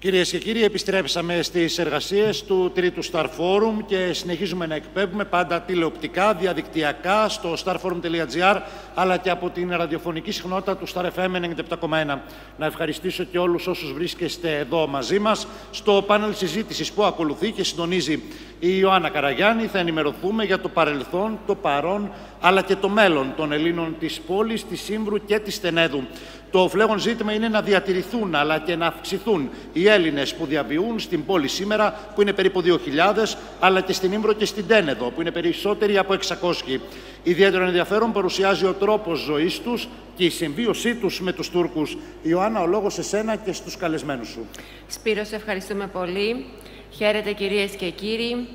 Κυρίες και κύριοι, επιστρέψαμε στις εργασίες του τρίτου Star Forum και συνεχίζουμε να εκπέμπουμε πάντα τηλεοπτικά, διαδικτυακά, στο starforum.gr, αλλά και από την ραδιοφωνική συχνότητα του Star FM 97,1. Να ευχαριστήσω και όλους όσους βρίσκεστε εδώ μαζί μας. Στο πάνελ συζήτησης που ακολουθεί και συντονίζει η Ιωάννα Καραγιάννη, θα ενημερωθούμε για το παρελθόν, το παρόν, αλλά και το μέλλον των Ελλήνων της πόλης, της Ήμβρου και της Τενέδου. Το φλέγον ζήτημα είναι να διατηρηθούν αλλά και να αυξηθούν οι Έλληνες που διαβιούν στην πόλη σήμερα, που είναι περίπου 2.000, αλλά και στην Ήμβρο και στην Τένεδο, που είναι περισσότεροι από 600. Ιδιαίτερο ενδιαφέρον παρουσιάζει ο τρόπος ζωής τους και η συμβίωσή τους με τους Τούρκους. Ιωάννα, ο λόγος σε σένα και στους καλεσμένους σου. Σπύρο, σε ευχαριστούμε πολύ. Χαίρετε κυρίες και κύριοι.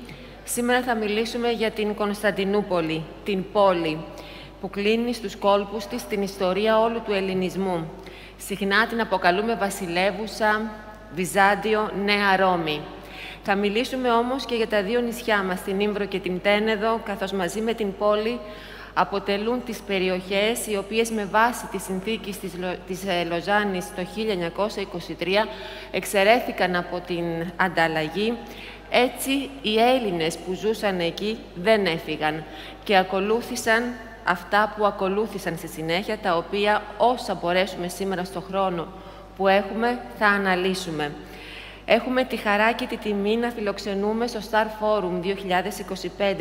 Σήμερα θα μιλήσουμε για την Κωνσταντινούπολη, την πόλη που κλείνει στους κόλπους της την ιστορία όλου του ελληνισμού. Συχνά την αποκαλούμε Βασιλεύουσα, Βυζάντιο, Νέα Ρώμη. Θα μιλήσουμε όμως και για τα δύο νησιά μας, την Ήμβρο και την Τένεδο, καθώς μαζί με την πόλη αποτελούν τις περιοχές οι οποίες με βάση τη συνθήκη της Λοζάνης το 1923 εξαιρέθηκαν από την ανταλλαγή. Έτσι, οι Έλληνες που ζούσαν εκεί δεν έφυγαν και ακολούθησαν αυτά που ακολούθησαν στη συνέχεια, τα οποία όσα μπορέσουμε σήμερα στο χρόνο που έχουμε θα αναλύσουμε. Έχουμε τη χαρά και τη τιμή να φιλοξενούμε στο Star Forum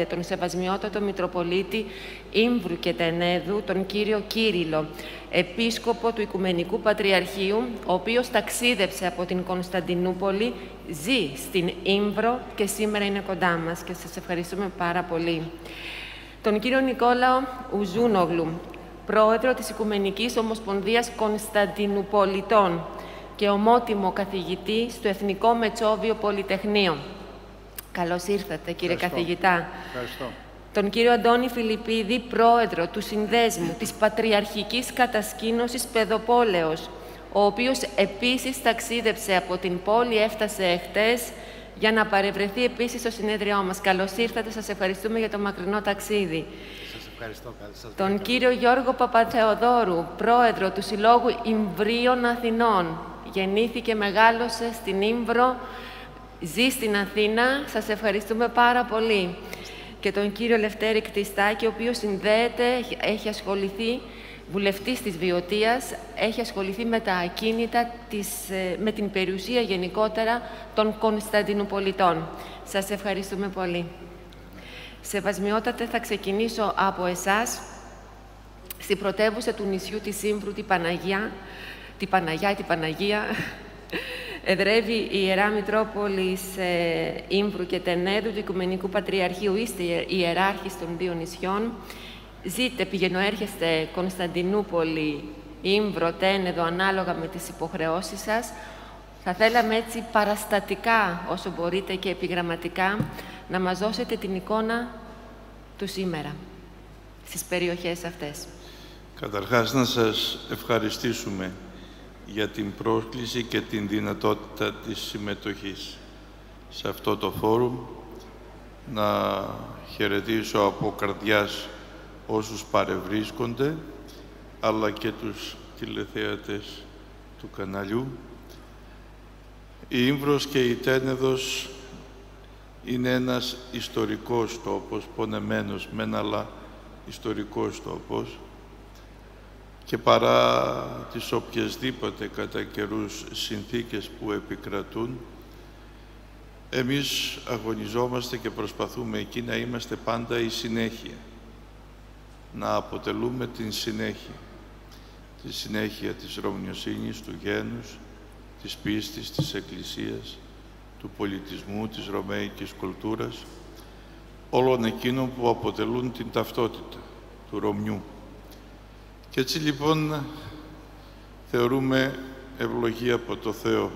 2025 τον Σεβασμιότατο Μητροπολίτη Ήμβρου και Τενέδου, τον κύριο Κύριλλο, επίσκοπο του Οικουμενικού Πατριαρχείου, ο οποίος ταξίδεψε από την Κωνσταντινούπολη, ζει στην Ήμβρο και σήμερα είναι κοντά μας και σας ευχαριστούμε πάρα πολύ. Τον κύριο Νικόλαο Ουζούνογλου, πρόεδρο της Οικουμενικής Ομοσπονδίας Κωνσταντινουπολιτών και ομότιμο καθηγητή στο Εθνικό Μετσόβιο Πολυτεχνείο. Καλώς ήρθατε, κύριε καθηγητά. Ευχαριστώ. Τον κύριο Αντώνη Φιλιππίδη, πρόεδρο του Συνδέσμου της Πατριαρχικής Κατασκήνωσης Πεδοπόλεως, ο οποίος επίσης ταξίδεψε από την πόλη, έφτασε εχθές για να παρευρεθεί επίσης στο συνέδριό μας. Καλώς ήρθατε, σας ευχαριστούμε για το μακρινό ταξίδι. Σας ευχαριστώ. Τον κύριο Γιώργο Παπαθεοδόρου, πρόεδρο του Συλλόγου Ιμβρίων Αθηνών. Γεννήθηκε, μεγάλωσε στην Ήμβρο, ζει στην Αθήνα. Σας ευχαριστούμε πάρα πολύ. Και τον κύριο Λευτέρη Κτιστάκη, ο οποίος συνδέεται, έχει ασχοληθεί, βουλευτής της Βιωτίας, έχει ασχοληθεί με τα ακίνητα, με την περιουσία γενικότερα των Κωνσταντινουπολιτών. Σας ευχαριστούμε πολύ. Σεβασμιότατε, θα ξεκινήσω από εσάς. Στην πρωτεύουσα του νησιού της Ήμβρου, την Παναγία, εδρεύει η Ιερά Μητρόπολης Ήμβρου και Τενέδου του Οικουμενικού Πατριαρχείου. Είστε ιεράρχης των δύο νησιών. Ζείτε, πηγαινοέρχεστε Κωνσταντινούπολη, Ήμβρο, Τένεδο, ανάλογα με τις υποχρεώσεις σας. Θα θέλαμε έτσι παραστατικά, όσο μπορείτε και επιγραμματικά, να μας δώσετε την εικόνα του σήμερα, στις περιοχές αυτές. Καταρχάς, να σας ευχαριστήσουμε για την πρόσκληση και την δυνατότητα της συμμετοχής σε αυτό το φόρουμ. Να χαιρετήσω από καρδιάς όσους παρευρίσκονται, αλλά και τους τηλεθεατές του καναλιού. Η Ήμβρος και η Τένεδος είναι ένας ιστορικός τόπος, πονεμένος μεν, αλλά ιστορικός τόπος, και παρά τις οποιασδήποτε κατά καιρούς συνθήκες που επικρατούν, εμείς αγωνιζόμαστε και προσπαθούμε εκεί να είμαστε πάντα η συνέχεια, να αποτελούμε την συνέχεια, τη συνέχεια της ρωμιοσύνης, του γένους, της πίστης, της Εκκλησίας, του πολιτισμού, της ρωμαϊκής κουλτούρας, όλων εκείνων που αποτελούν την ταυτότητα του Ρωμιού. Και έτσι λοιπόν θεωρούμε ευλογία από το Θεό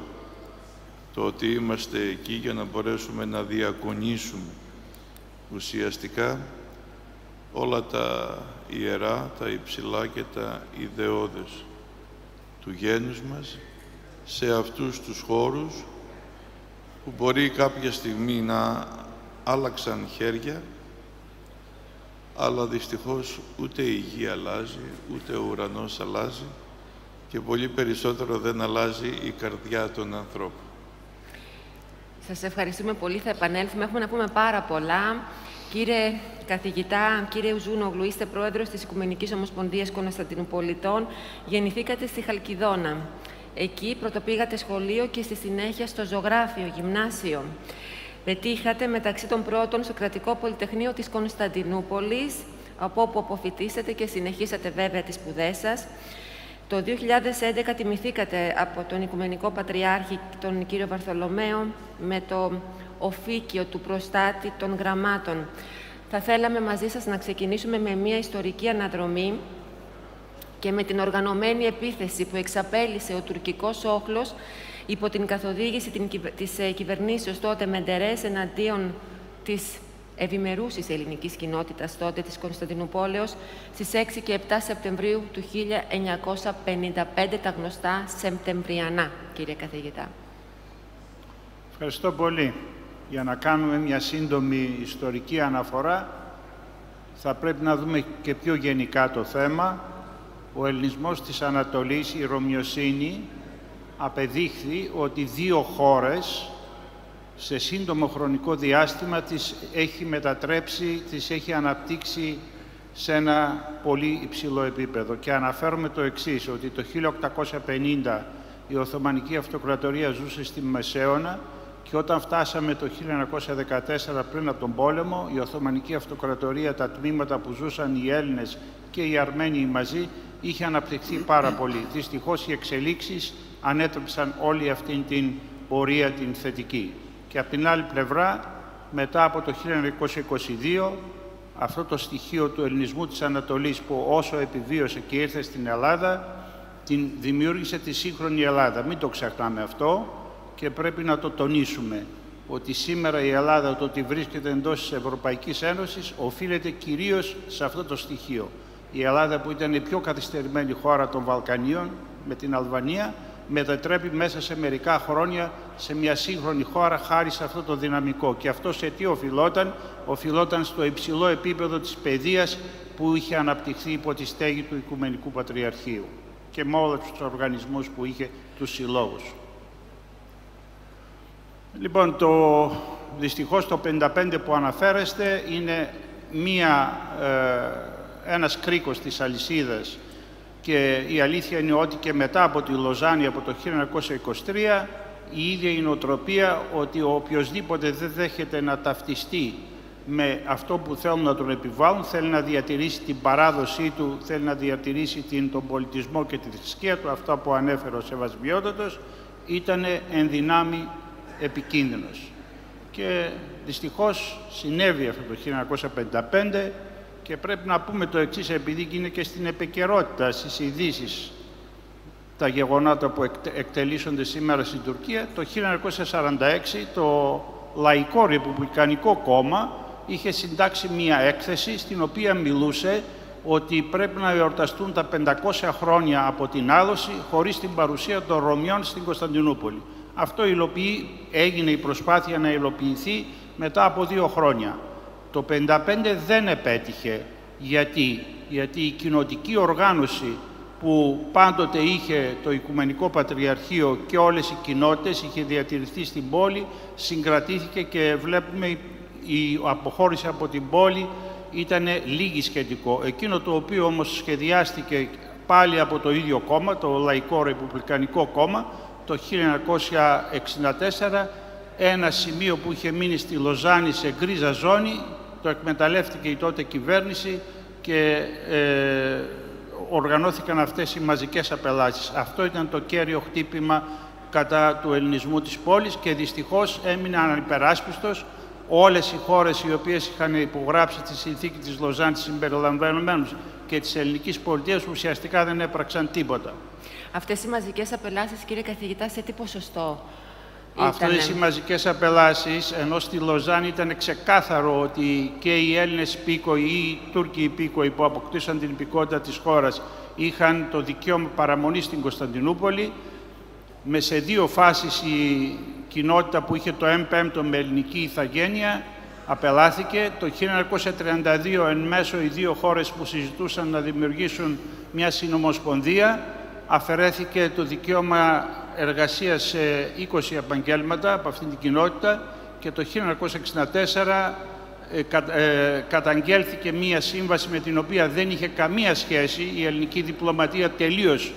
το ότι είμαστε εκεί για να μπορέσουμε να διακονήσουμε ουσιαστικά όλα τα ιερά, τα υψηλά και τα ιδεώδες του γένους μας σε αυτούς τους χώρους που μπορεί κάποια στιγμή να άλλαξαν χέρια, αλλά δυστυχώς ούτε η γη αλλάζει, ούτε ο ουρανός αλλάζει και πολύ περισσότερο δεν αλλάζει η καρδιά των ανθρώπων. Σας ευχαριστούμε πολύ. Θα επανέλθουμε. Έχουμε να πούμε πάρα πολλά. Κύριε καθηγητά, κύριε Ουζούνογλου, είστε πρόεδρος της Οικουμενικής Ομοσπονδίας Κωνσταντινουπολιτών. Γεννηθήκατε στη Χαλκιδόνα. Εκεί πρωτοπήγατε σχολείο και στη συνέχεια στο ζωγράφιο, γυμνάσιο. Πετύχατε μεταξύ των πρώτων στο Κρατικό Πολυτεχνείο της Κωνσταντινούπολης, από όπου αποφοιτήσατε και συνεχίσατε βέβαια τις σπουδές σας. Το 2011 τιμηθήκατε από τον Οικουμενικό Πατριάρχη, τον κύριο Βαρθολομαίο, με το οφίκιο του προστάτη των γραμμάτων. Θα θέλαμε μαζί σας να ξεκινήσουμε με μια ιστορική αναδρομή και με την οργανωμένη επίθεση που εξαπέλυσε ο τουρκικός όχλος υπό την καθοδήγηση της κυβερνήσεως τότε Μεντερές εναντίον της ευημερούσης ελληνικής κοινότητας τότε της Κωνσταντινουπόλεως στις 6 και 7 Σεπτεμβρίου του 1955, τα γνωστά Σεπτεμβριανά, κύριε καθηγητά. Ευχαριστώ πολύ. Για να κάνουμε μια σύντομη ιστορική αναφορά, θα πρέπει να δούμε και πιο γενικά το θέμα. Ο ελληνισμός της Ανατολής, η Ρωμιοσύνη, απεδείχθη ότι δύο χώρες σε σύντομο χρονικό διάστημα τις έχει μετατρέψει, τις έχει αναπτύξει σε ένα πολύ υψηλό επίπεδο. Και αναφέρουμε το εξής, ότι το 1850 η Οθωμανική Αυτοκρατορία ζούσε στη Μεσαίωνα και όταν φτάσαμε το 1914 πριν από τον πόλεμο, η Οθωμανική Αυτοκρατορία, τα τμήματα που ζούσαν οι Έλληνες και οι Αρμένοι μαζί, είχε αναπτυχθεί πάρα πολύ. Δυστυχώς οι εξελίξεις ανέτρεψαν όλη αυτή την πορεία την θετική. Και από την άλλη πλευρά, μετά από το 1922, αυτό το στοιχείο του ελληνισμού της Ανατολής που όσο επιβίωσε και ήρθε στην Ελλάδα, την δημιούργησε τη σύγχρονη Ελλάδα. Μην το ξεχνάμε αυτό και πρέπει να το τονίσουμε, ότι σήμερα η Ελλάδα, το ότι βρίσκεται εντός της Ευρωπαϊκής Ένωσης, οφείλεται κυρίως σε αυτό το στοιχείο. Η Ελλάδα, που ήταν η πιο καθυστερημένη χώρα των Βαλκανίων με την Αλβανία, μετατρέπει μέσα σε μερικά χρόνια σε μια σύγχρονη χώρα χάρη σε αυτό το δυναμικό. Και αυτό σε τι οφειλόταν? Οφειλόταν στο υψηλό επίπεδο της παιδείας που είχε αναπτυχθεί υπό τη στέγη του Οικουμενικού Πατριαρχείου και με όλους τους οργανισμούς που είχε, τους συλλόγους. Λοιπόν, δυστυχώς το 55 που αναφέρεστε είναι ένας κρίκος της αλυσίδας και η αλήθεια είναι ότι και μετά από τη Λοζάνη από το 1923 η ίδια η νοοτροπία ότι ο οποιοσδήποτε δεν δέχεται να ταυτιστεί με αυτό που θέλουν να τον επιβάλλουν, θέλει να διατηρήσει την παράδοσή του, θέλει να διατηρήσει τον πολιτισμό και τη θρησκεία του, αυτά που ανέφερε ο Σεβασμιότατος, ήταν εν δυνάμει επικίνδυνος. Και δυστυχώς συνέβη αυτό το 1955 και πρέπει να πούμε το εξής, επειδή είναι και στην επικαιρότητα στις ειδήσεις τα γεγονότα που εκτελήσονται σήμερα στην Τουρκία. Το 1946 το Λαϊκό Ρεπουμπλικανικό Κόμμα είχε συντάξει μία έκθεση στην οποία μιλούσε ότι πρέπει να εορταστούν τα 500 χρόνια από την άλωση χωρίς την παρουσία των Ρωμιών στην Κωνσταντινούπολη. Αυτό έγινε η προσπάθεια να υλοποιηθεί μετά από 2 χρόνια. Το 1955 δεν επέτυχε. Γιατί η κοινοτική οργάνωση που πάντοτε είχε το Οικουμενικό Πατριαρχείο και όλες οι κοινότητες, είχε διατηρηθεί στην πόλη, συγκρατήθηκε και βλέπουμε η αποχώρηση από την πόλη ήταν λίγη σχετικό. Εκείνο το οποίο όμως σχεδιάστηκε πάλι από το ίδιο κόμμα, το Λαϊκό Ρεπουμπλικανικό Κόμμα, το 1964, ένα σημείο που είχε μείνει στη Λοζάνη σε γκρίζα ζώνη, το εκμεταλλεύτηκε η τότε κυβέρνηση και οργανώθηκαν αυτές οι μαζικές απελάσεις. Αυτό ήταν το κέριο χτύπημα κατά του ελληνισμού της πόλης και δυστυχώς έμεινε ανυπεράσπιστος. Όλες οι χώρες οι οποίες είχαν υπογράψει τη συνθήκη της Λοζάνης συμπεριλαμβανομένους και της ελληνικής πολιτείας ουσιαστικά δεν έπραξαν τίποτα. Αυτές οι μαζικές απελάσεις, κύριε καθηγητά, σε τι ποσοστό ήτανε? Αυτές οι μαζικές απελάσεις, ενώ στη Λοζάνη ήταν ξεκάθαρο ότι και οι Έλληνες υπήκοοι ή οι Τούρκοι υπήκοοι που αποκτήσαν την υπηκότητα της χώρας είχαν το δικαίωμα παραμονής στην Κωνσταντινούπολη, σε 2 φάσεις η κοινότητα που είχε το 1/5 με ελληνική ηθαγένεια απελάθηκε. Το 1932 εν μέσω οι 2 χώρες που συζητούσαν να δημιουργήσουν μια συνομοσπονδία αφαιρέθηκε το δικαίωμα εργασίας σε 20 επαγγέλματα από αυτήν την κοινότητα και το 1964 καταγγέλθηκε μία σύμβαση με την οποία δεν είχε καμία σχέση. Η ελληνική διπλωματία τελείως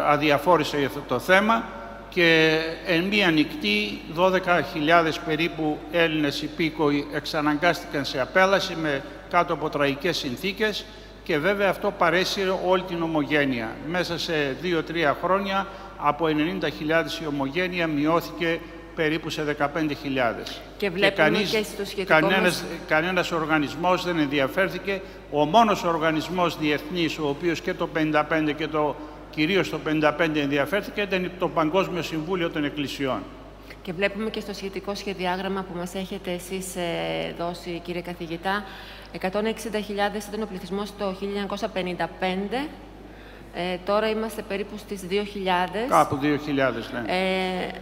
αδιαφόρησε για αυτό το θέμα και εν μία νυχτή 12.000 περίπου Έλληνες υπήκοοι εξαναγκάστηκαν σε απέλαση κάτω από τραγικές συνθήκες και βέβαια αυτό παρέσυρε όλη την ομογένεια. Μέσα σε 2-3 χρόνια από 90.000 η ομογένεια μειώθηκε περίπου σε 15.000. Και βλέπουμε και στο σχετικό κανένας οργανισμός δεν ενδιαφέρθηκε. Ο μόνος οργανισμός διεθνής, ο οποίος και το 55 και κυρίως το 55 ενδιαφέρθηκε, ήταν το Παγκόσμιο Συμβούλιο των Εκκλησιών. Και βλέπουμε και στο σχετικό σχεδιάγραμμα που μας έχετε εσείς δώσει, κύριε καθηγητά, 160.000 ήταν ο πληθυσμός το 1955. Τώρα είμαστε περίπου στις 2.000. Κάπου 2.000, ναι.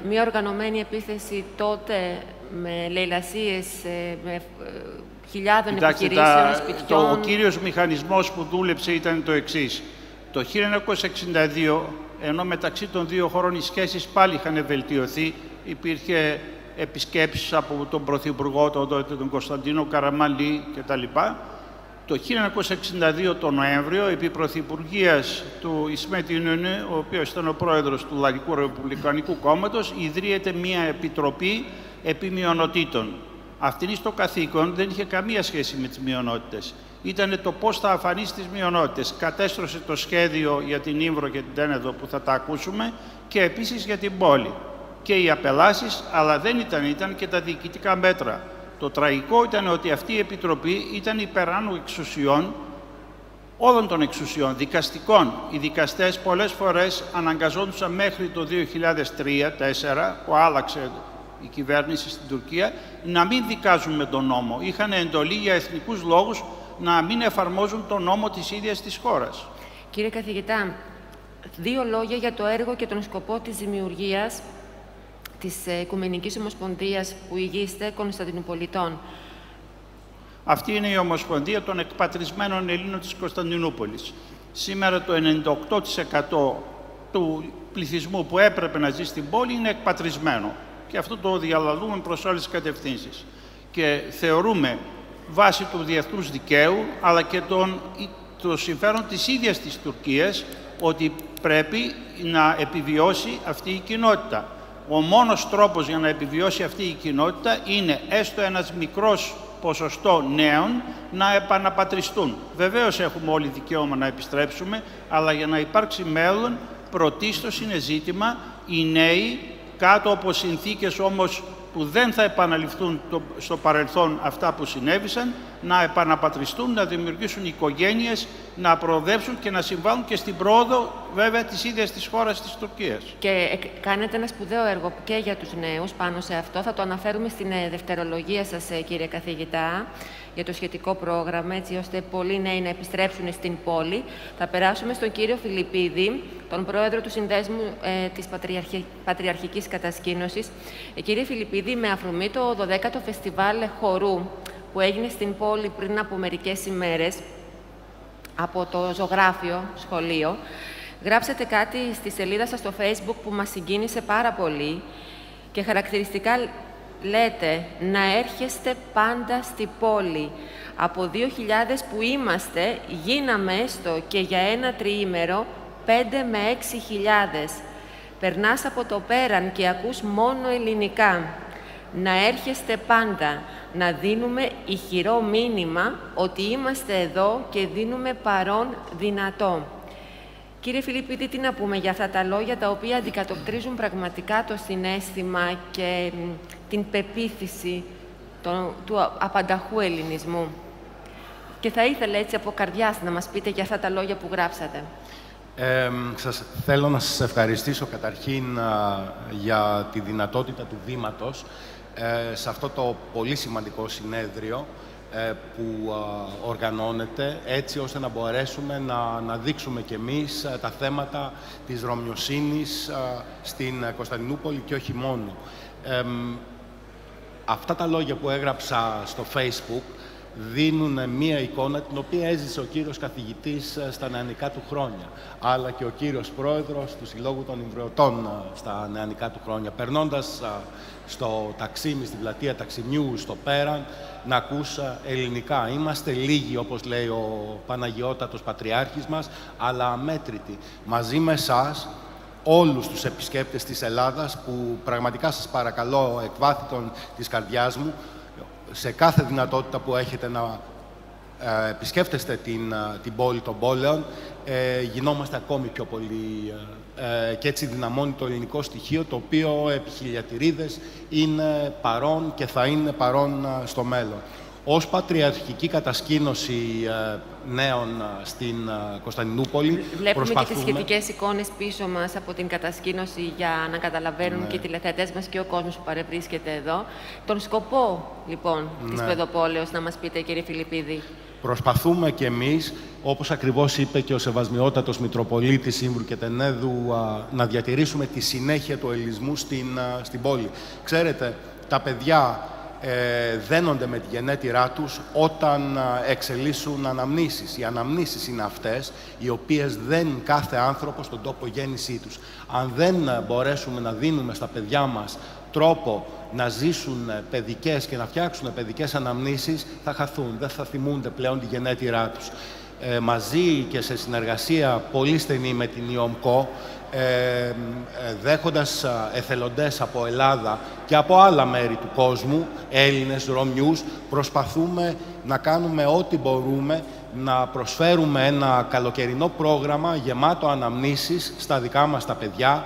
Μια οργανωμένη επίθεση τότε με λαιλασίες, με χιλιάδων επιχειρήσεων, σπιτιών. Ο κύριος μηχανισμός που δούλεψε ήταν το εξής. Το 1962, ενώ μεταξύ των δύο χωρών οι σχέσεις πάλι είχαν βελτιωθεί, υπήρχε επισκέψεις από τον Πρωθυπουργό, τον Κωνσταντίνο Καραμανλή κτλ. Το 1962 τον Νοέμβριο, επί Πρωθυπουργίας του Ισμέτ Ινουνού, ο οποίος ήταν ο πρόεδρος του Λαϊκού Ρεπουμπλικανικού Κόμματος, ιδρύεται μια επιτροπή επί μειονοτήτων. Αυτή στο καθήκον δεν είχε καμία σχέση με τις μειονότητες. Ήταν το πώς θα αφανίσει τις μειονότητες. Κατέστρωσε το σχέδιο για την Ήμβρο και την Τένεδο που θα τα ακούσουμε και επίσης για την πόλη. Και οι απελάσεις, αλλά δεν ήταν και τα διοικητικά μέτρα. Το τραγικό ήταν ότι αυτή η Επιτροπή ήταν υπεράνω εξουσιών, όλων των εξουσιών, δικαστικών. Οι δικαστές πολλές φορές αναγκαζόντουσαν μέχρι το 2003-2004, που άλλαξε η κυβέρνηση στην Τουρκία, να μην δικάζουν με τον νόμο. Είχαν εντολή για εθνικούς λόγους να μην εφαρμόζουν τον νόμο της ίδιας της χώρας. Κύριε καθηγητά, δύο λόγια για το έργο και τον σκοπό της δημιουργίας της Οικουμενικής Ομοσπονδίας που ηγείστε Κωνσταντινουπολιτών. Αυτή είναι η Ομοσπονδία των εκπατρισμένων Ελλήνων της Κωνσταντινούπολης. Σήμερα το 98% του πληθυσμού που έπρεπε να ζει στην πόλη είναι εκπατρισμένο. Και αυτό το διαλαλούμε προς όλες τις κατευθύνσεις. Και θεωρούμε βάσει του διεθνούς δικαίου, αλλά και το συμφέρον της ίδιας της Τουρκίας, ότι πρέπει να επιβιώσει αυτή η κοινότητα. Ο μόνος τρόπος για να επιβιώσει αυτή η κοινότητα είναι έστω ένας μικρός ποσοστό νέων να επαναπατριστούν. Βεβαίως έχουμε όλοι δικαίωμα να επιστρέψουμε, αλλά για να υπάρξει μέλλον πρωτίστως είναι ζήτημα οι νέοι κάτω από συνθήκες όμως που δεν θα επαναληφθούν στο παρελθόν αυτά που συνέβησαν, να επαναπατριστούν, να δημιουργήσουν οικογένειες, να προοδεύσουν και να συμβάλλουν και στην πρόοδο βέβαια της ίδιας της χώρας της Τουρκίας. Και κάνετε ένα σπουδαίο έργο και για τους νέους πάνω σε αυτό. Θα το αναφέρουμε στην δευτερολογία σας, κύριε καθηγητά, για το σχετικό πρόγραμμα, έτσι ώστε πολλοί νέοι να επιστρέψουν στην πόλη. Θα περάσουμε στον κύριο Φιλιππίδη, τον πρόεδρο του Συνδέσμου της Πατριαρχικής Κατασκήνωσης. Κύριε Φιλιππίδη, με αφορμή το 12ο Φεστιβάλ Χορού που έγινε στην πόλη πριν από μερικές ημέρες από το Ζωγράφιο Σχολείο, γράψατε κάτι στη σελίδα σας στο Facebook που μας συγκίνησε πάρα πολύ και χαρακτηριστικά λέτε «Να έρχεστε πάντα στη πόλη. Από 2.000 που είμαστε, γίναμε έστω και για ένα τριήμερο 5 με 6.000. Περνάς από το πέραν και ακούς μόνο ελληνικά. Να έρχεστε πάντα, να δίνουμε ηχηρό μήνυμα ότι είμαστε εδώ και δίνουμε παρόν δυνατό». Κύριε Φιλιππίδη, τι να πούμε για αυτά τα λόγια, τα οποία αντικατοπτρίζουν πραγματικά το συναίσθημα και την πεποίθηση του απανταχού ελληνισμού. Και θα ήθελα έτσι από καρδιάς να μας πείτε για αυτά τα λόγια που γράψατε. Θέλω να σας ευχαριστήσω καταρχήν για τη δυνατότητα του Δήματος σε αυτό το πολύ σημαντικό συνέδριο που οργανώνεται, έτσι ώστε να μπορέσουμε να δείξουμε κι εμείς τα θέματα της Ρωμιοσύνης στην Κωνσταντινούπολη και όχι μόνο. Αυτά τα λόγια που έγραψα στο Facebook δίνουν μία εικόνα την οποία έζησε ο κύριος καθηγητής στα νεανικά του χρόνια, αλλά και ο κύριος πρόεδρος του Συλλόγου των Ιμβρεωτών στα νεανικά του χρόνια, περνώντας στο Ταξίμι, στην πλατεία Ταξιμιού, στο Πέραν, να ακούς ελληνικά. Είμαστε λίγοι, όπως λέει ο Παναγιώτατος Πατριάρχης μας, αλλά αμέτρητοι. Μαζί με εσάς, όλους τους επισκέπτες της Ελλάδας, που πραγματικά σας παρακαλώ εκ βάθητον της καρδιάς μου, σε κάθε δυνατότητα που έχετε να επισκέφτεστε την πόλη των πόλεων, γινόμαστε ακόμη πιο πολύ και έτσι δυναμώνει το ελληνικό στοιχείο, το οποίο επί χιλιατηρίδες είναι παρόν και θα είναι παρόν στο μέλλον. Ως πατριαρχική κατασκήνωση νέων στην Κωνσταντινούπολη βλέπουμε και τις σχετικές εικόνες πίσω μας από την κατασκήνωση για να καταλαβαίνουν και οι τηλεθεατές μας και ο κόσμος που παρευρίσκεται εδώ. Τον σκοπό, λοιπόν, της Παιδοπόλεως, να μας πείτε, κύριε Φιλιππίδη. Προσπαθούμε κι εμείς, όπως ακριβώς είπε και ο Σεβασμιότατος Μητροπολίτης Ήμβρου και Τενέδου, να διατηρήσουμε τη συνέχεια του ελληνισμού στην πόλη. Ξέρετε, τα παιδιά δένονται με τη γενέτειρά τους όταν εξελίσσουν αναμνήσεις. Οι αναμνήσεις είναι αυτές οι οποίες δένουν κάθε άνθρωπο στον τόπο γέννησή τους. Αν δεν μπορέσουμε να δίνουμε στα παιδιά μας τρόπο να ζήσουν παιδικές και να φτιάξουν παιδικές αναμνήσεις, θα χαθούν, δεν θα θυμούνται πλέον τη γενέτειρά τους. Μαζί και σε συνεργασία πολύ στενή με την ΙΟΜΚΟ, δέχοντας εθελοντές από Ελλάδα και από άλλα μέρη του κόσμου, Έλληνες, Ρωμιούς, προσπαθούμε να κάνουμε ό,τι μπορούμε, να προσφέρουμε ένα καλοκαιρινό πρόγραμμα γεμάτο αναμνήσεις στα δικά μας τα παιδιά,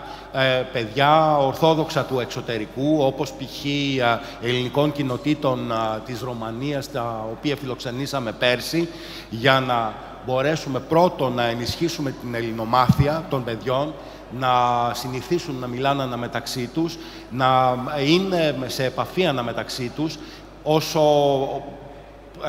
παιδιά ορθόδοξα του εξωτερικού, όπως π.χ. ελληνικών κοινοτήτων της Ρωμανίας, τα οποία φιλοξενήσαμε πέρσι, για να μπορέσουμε πρώτον να ενισχύσουμε την ελληνομάθεια των παιδιών, να συνηθίσουν να μιλάνε αναμεταξύ τους, να είναι σε επαφή αναμεταξύ τους, όσο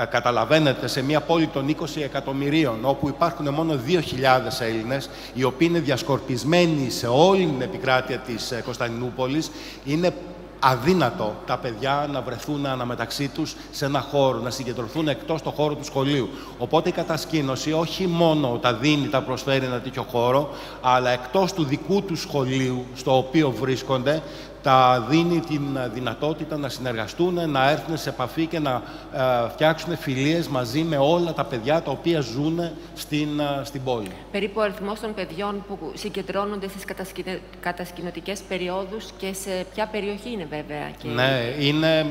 καταλαβαίνετε, σε μια πόλη των 20 εκατομμυρίων, όπου υπάρχουν μόνο 2.000 Έλληνες, οι οποίοι είναι διασκορπισμένοι σε όλη την επικράτεια της Κωνσταντινούπολης, είναι αδύνατο τα παιδιά να βρεθούν αναμεταξύ τους σε ένα χώρο, να συγκεντρωθούν εκτός το χώρο του σχολείου. Οπότε η κατασκήνωση όχι μόνο τα δίνει, τα προσφέρει ένα τέτοιο χώρο, αλλά εκτός του δικού του σχολείου, στο οποίο βρίσκονται, τα δίνει την δυνατότητα να συνεργαστούν, να έρθουν σε επαφή και να φτιάξουν φιλίες μαζί με όλα τα παιδιά τα οποία ζουν στην πόλη. Περίπου ο αριθμός των παιδιών που συγκεντρώνονται στις κατασκηνωτικές περιόδους και σε ποια περιοχή είναι, βέβαια. Και... Ναι, είναι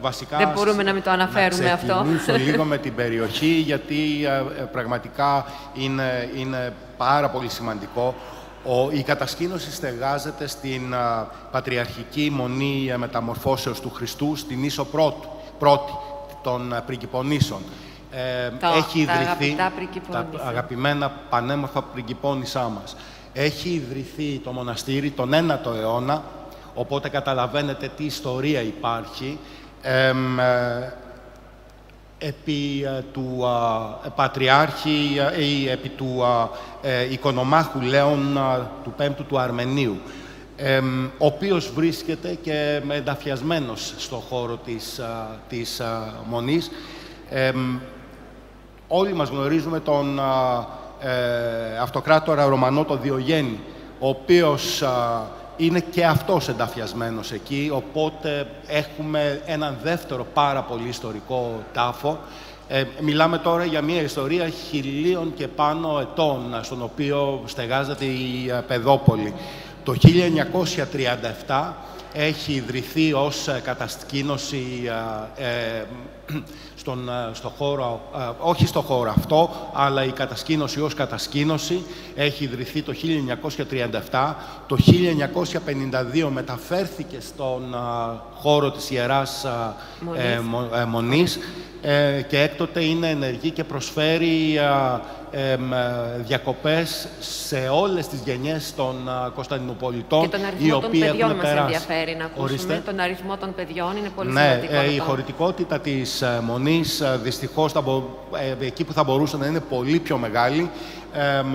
βασικά... Δεν μπορούμε να μην το αναφέρουμε αυτό. Να ξεκινήσω λίγο με την περιοχή, γιατί πραγματικά είναι πάρα πολύ σημαντικό. Η κατασκήνωση στεγάζεται στην Πατριαρχική Μονή Μεταμορφώσεως του Χριστού, στην Ίσο Πρώτη των Πριγκιπονήσων. Έχει ιδρυθεί, τα αγαπημένα πανέμορφα πριγκιπόνησά μας. Έχει ιδρυθεί το μοναστήρι τον 9ο αιώνα, οπότε καταλαβαίνετε τι ιστορία υπάρχει. Επί του Πατριάρχη ή επί του Οικονομάχου Λέων του 5ου του Αρμενίου, ο οποίος βρίσκεται και ενταφιασμένος στον χώρο της Μονής. Όλοι μας γνωρίζουμε τον αυτοκράτορα Ρωμανό τον Διογέννη, ο οποίος είναι και αυτός ενταφιασμένος εκεί, οπότε έχουμε έναν δεύτερο πάρα πολύ ιστορικό τάφο. Μιλάμε τώρα για μια ιστορία 1000 και πάνω ετών, στον οποίο στεγάζεται η Παιδόπολη. Το 1937 έχει ιδρυθεί ως κατασκήνωση στο χώρο, όχι στο χώρο αυτό, αλλά η κατασκήνωση ως κατασκήνωση έχει ιδρυθεί το 1937. Το 1952 μεταφέρθηκε στον χώρο της Ιεράς Μονής και έκτοτε είναι ενεργή και προσφέρει διακοπές σε όλες τις γενιές των Κωνσταντινουπολιτών. Και τον αριθμό των παιδιών μας ενδιαφέρει να ακούσουμε. Ορίστε. Τον αριθμό των παιδιών είναι πολύ σημαντικό. Ναι, η χωρητικότητα της Μονής, δυστυχώς, εκεί που θα μπορούσε να είναι πολύ πιο μεγάλη,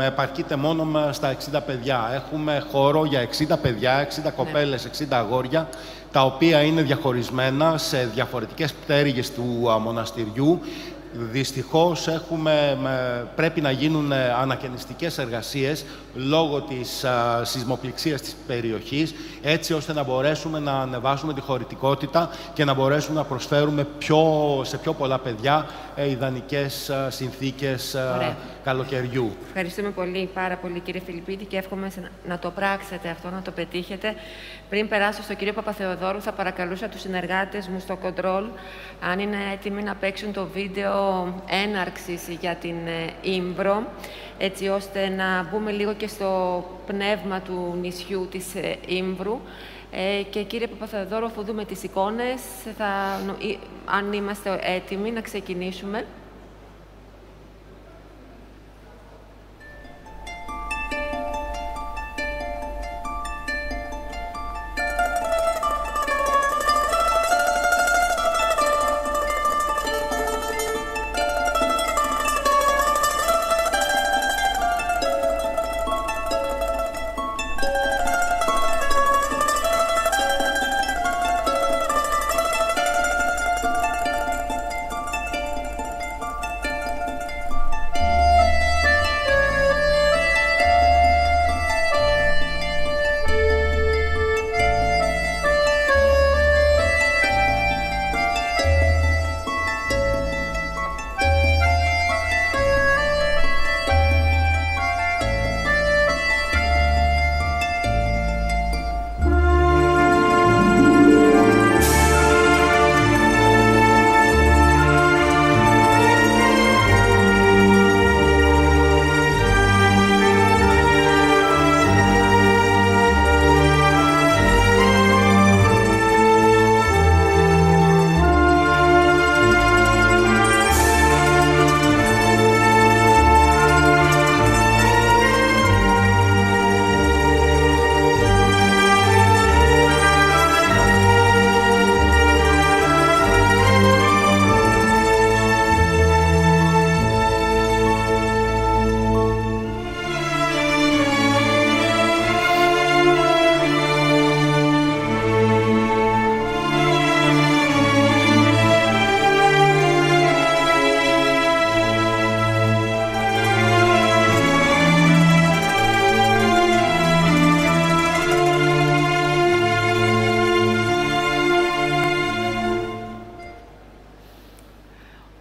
επαρκείται μόνο στα 60 παιδιά. Έχουμε χώρο για 60 παιδιά, 60 κοπέλες, 60 αγόρια, τα οποία είναι διαχωρισμένα σε διαφορετικές πτέρυγες του μοναστηριού. Δυστυχώς πρέπει να γίνουν ανακαινιστικές εργασίες λόγω της σεισμοπληξίας της περιοχής, έτσι ώστε να μπορέσουμε να ανεβάσουμε τη χωρητικότητα και να μπορέσουμε να προσφέρουμε σε πιο πολλά παιδιά ιδανικές συνθήκες καλοκαιριού. Ευχαριστούμε πάρα πολύ κύριε Φιλιππίδη και εύχομαι να το πράξετε αυτό, να το πετύχετε. Πριν περάσω στον κύριο Παπαθεοδόρου, θα παρακαλούσα τους συνεργάτες μου στο κοντρόλ, αν είναι έτοιμοι να παίξουν το βίντεο έναρξης για την Ήμβρο, έτσι ώστε να μπούμε λίγο και στο πνεύμα του νησιού της Ήμβρου. Και κύριε Παπαθεοδόρου, αφού δούμε τις εικόνες, αν είμαστε έτοιμοι να ξεκινήσουμε.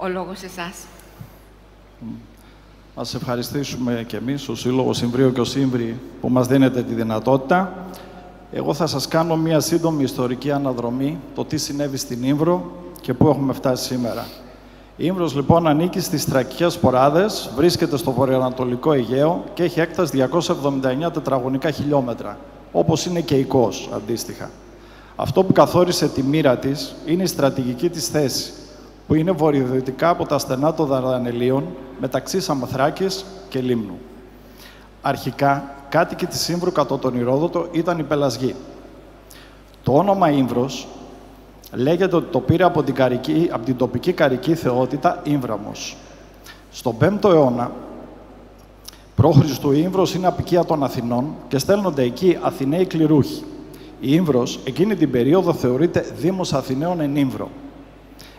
Ο λόγος σε εσάς. Ας ευχαριστήσουμε και εμείς, ο Σύλλογος Ιμβρίου και ο Σύμβρη, που μας δίνετε τη δυνατότητα. Εγώ θα σας κάνω μία σύντομη ιστορική αναδρομή, το τι συνέβη στην Ήμβρο και πού έχουμε φτάσει σήμερα. Η Ήμβρος, λοιπόν, ανήκει στις Θρακικές Ποράδες, βρίσκεται στο βορειοανατολικό Αιγαίο και έχει έκταση 279 τετραγωνικά χιλιόμετρα, όπως είναι και η Κos, αντίστοιχα. Αυτό που καθόρισε τη μοίρα της είναι η στρατηγική της θέση, που είναι βορειοδυτικά από τα στενά των Δαρδανελίων, μεταξύ Σαμοθράκης και Λίμνου. Αρχικά, κάτοικοι της Ήμβρου κατά τον Ηρόδοτο ήταν οι Πελασγοί. Το όνομα Ήμβρος λέγεται ότι το πήρε από την τοπική καρική θεότητα Ήμβραμος. Στον 5ο αιώνα, π.Χ. η Ήμβρος είναι απικία των Αθηνών και στέλνονται εκεί Αθηναίοι κληρούχοι. Η Ήμβρος εκείνη την περίοδο θεωρείται Δήμος Αθηναίων εν Ήμβρο.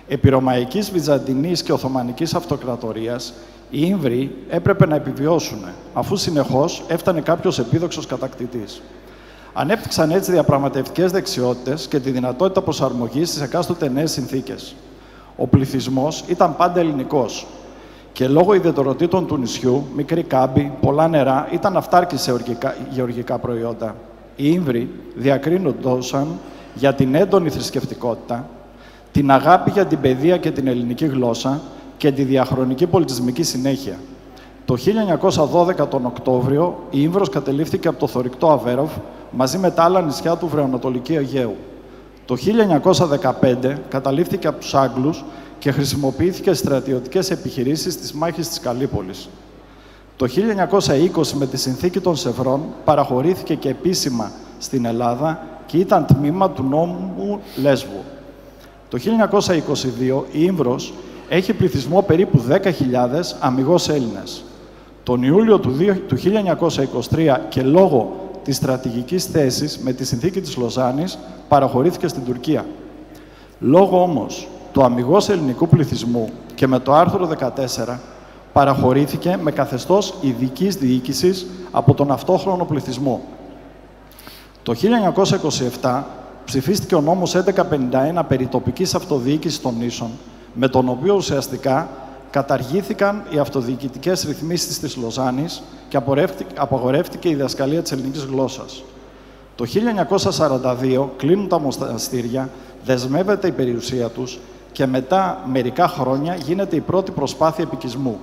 Επί Ρωμαϊκής, Βυζαντινής και Οθωμανικής Αυτοκρατορίας, οι Ήμβροι έπρεπε να επιβιώσουν, αφού συνεχώς έφτανε κάποιος επίδοξος κατακτητής. Ανέπτυξαν έτσι διαπραγματευτικές δεξιότητες και τη δυνατότητα προσαρμογής στις εκάστοτε νέες συνθήκες. Ο πληθυσμός ήταν πάντα ελληνικός και λόγω ιδιαιτεροτήτων του νησιού, μικρή κάμπη, πολλά νερά, ήταν αυτάρκης σε γεωργικά προϊόντα. Οι Ήμβροι διακρίνονταν για την έντονη θρησκευτικότητα, την αγάπη για την παιδεία και την ελληνική γλώσσα και τη διαχρονική πολιτισμική συνέχεια. Το 1912 τον Οκτώβριο, η Ήμβρος κατελήφθηκε από το θωρηκτό Αβέροφ μαζί με τα άλλα νησιά του βορειοανατολικού Αιγαίου. Το 1915 καταλήφθηκε από τους Άγγλους και χρησιμοποιήθηκε στις στρατιωτικές επιχειρήσεις της μάχης της Καλύπολης. Το 1920, με τη συνθήκη των Σευρών, παραχωρήθηκε και επίσημα στην Ελλάδα και ήταν τμήμα του νόμου Λέσβου. Το 1922 η Ήμβρος έχει πληθυσμό περίπου 10.000 αμιγώς Έλληνες. Τον Ιούλιο του 1923 και λόγω της στρατηγικής θέσης με τη συνθήκη της Λοζάνης παραχωρήθηκε στην Τουρκία. Λόγω όμως του αμιγώς ελληνικού πληθυσμού και με το άρθρο 14 παραχωρήθηκε με καθεστώς ειδικής διοίκησης από τον αυτόχρονο πληθυσμό. Το 1927 ψηφίστηκε ο νόμος 1151 περί τοπικής αυτοδιοίκησης των νήσων, με τον οποίο ουσιαστικά καταργήθηκαν οι αυτοδιοικητικές ρυθμίσεις της Λοζάνης και απαγορεύτηκε η διδασκαλία της ελληνικής γλώσσας. Το 1942 κλείνουν τα μοναστήρια, δεσμεύεται η περιουσία τους και μετά μερικά χρόνια γίνεται η πρώτη προσπάθεια επικισμού.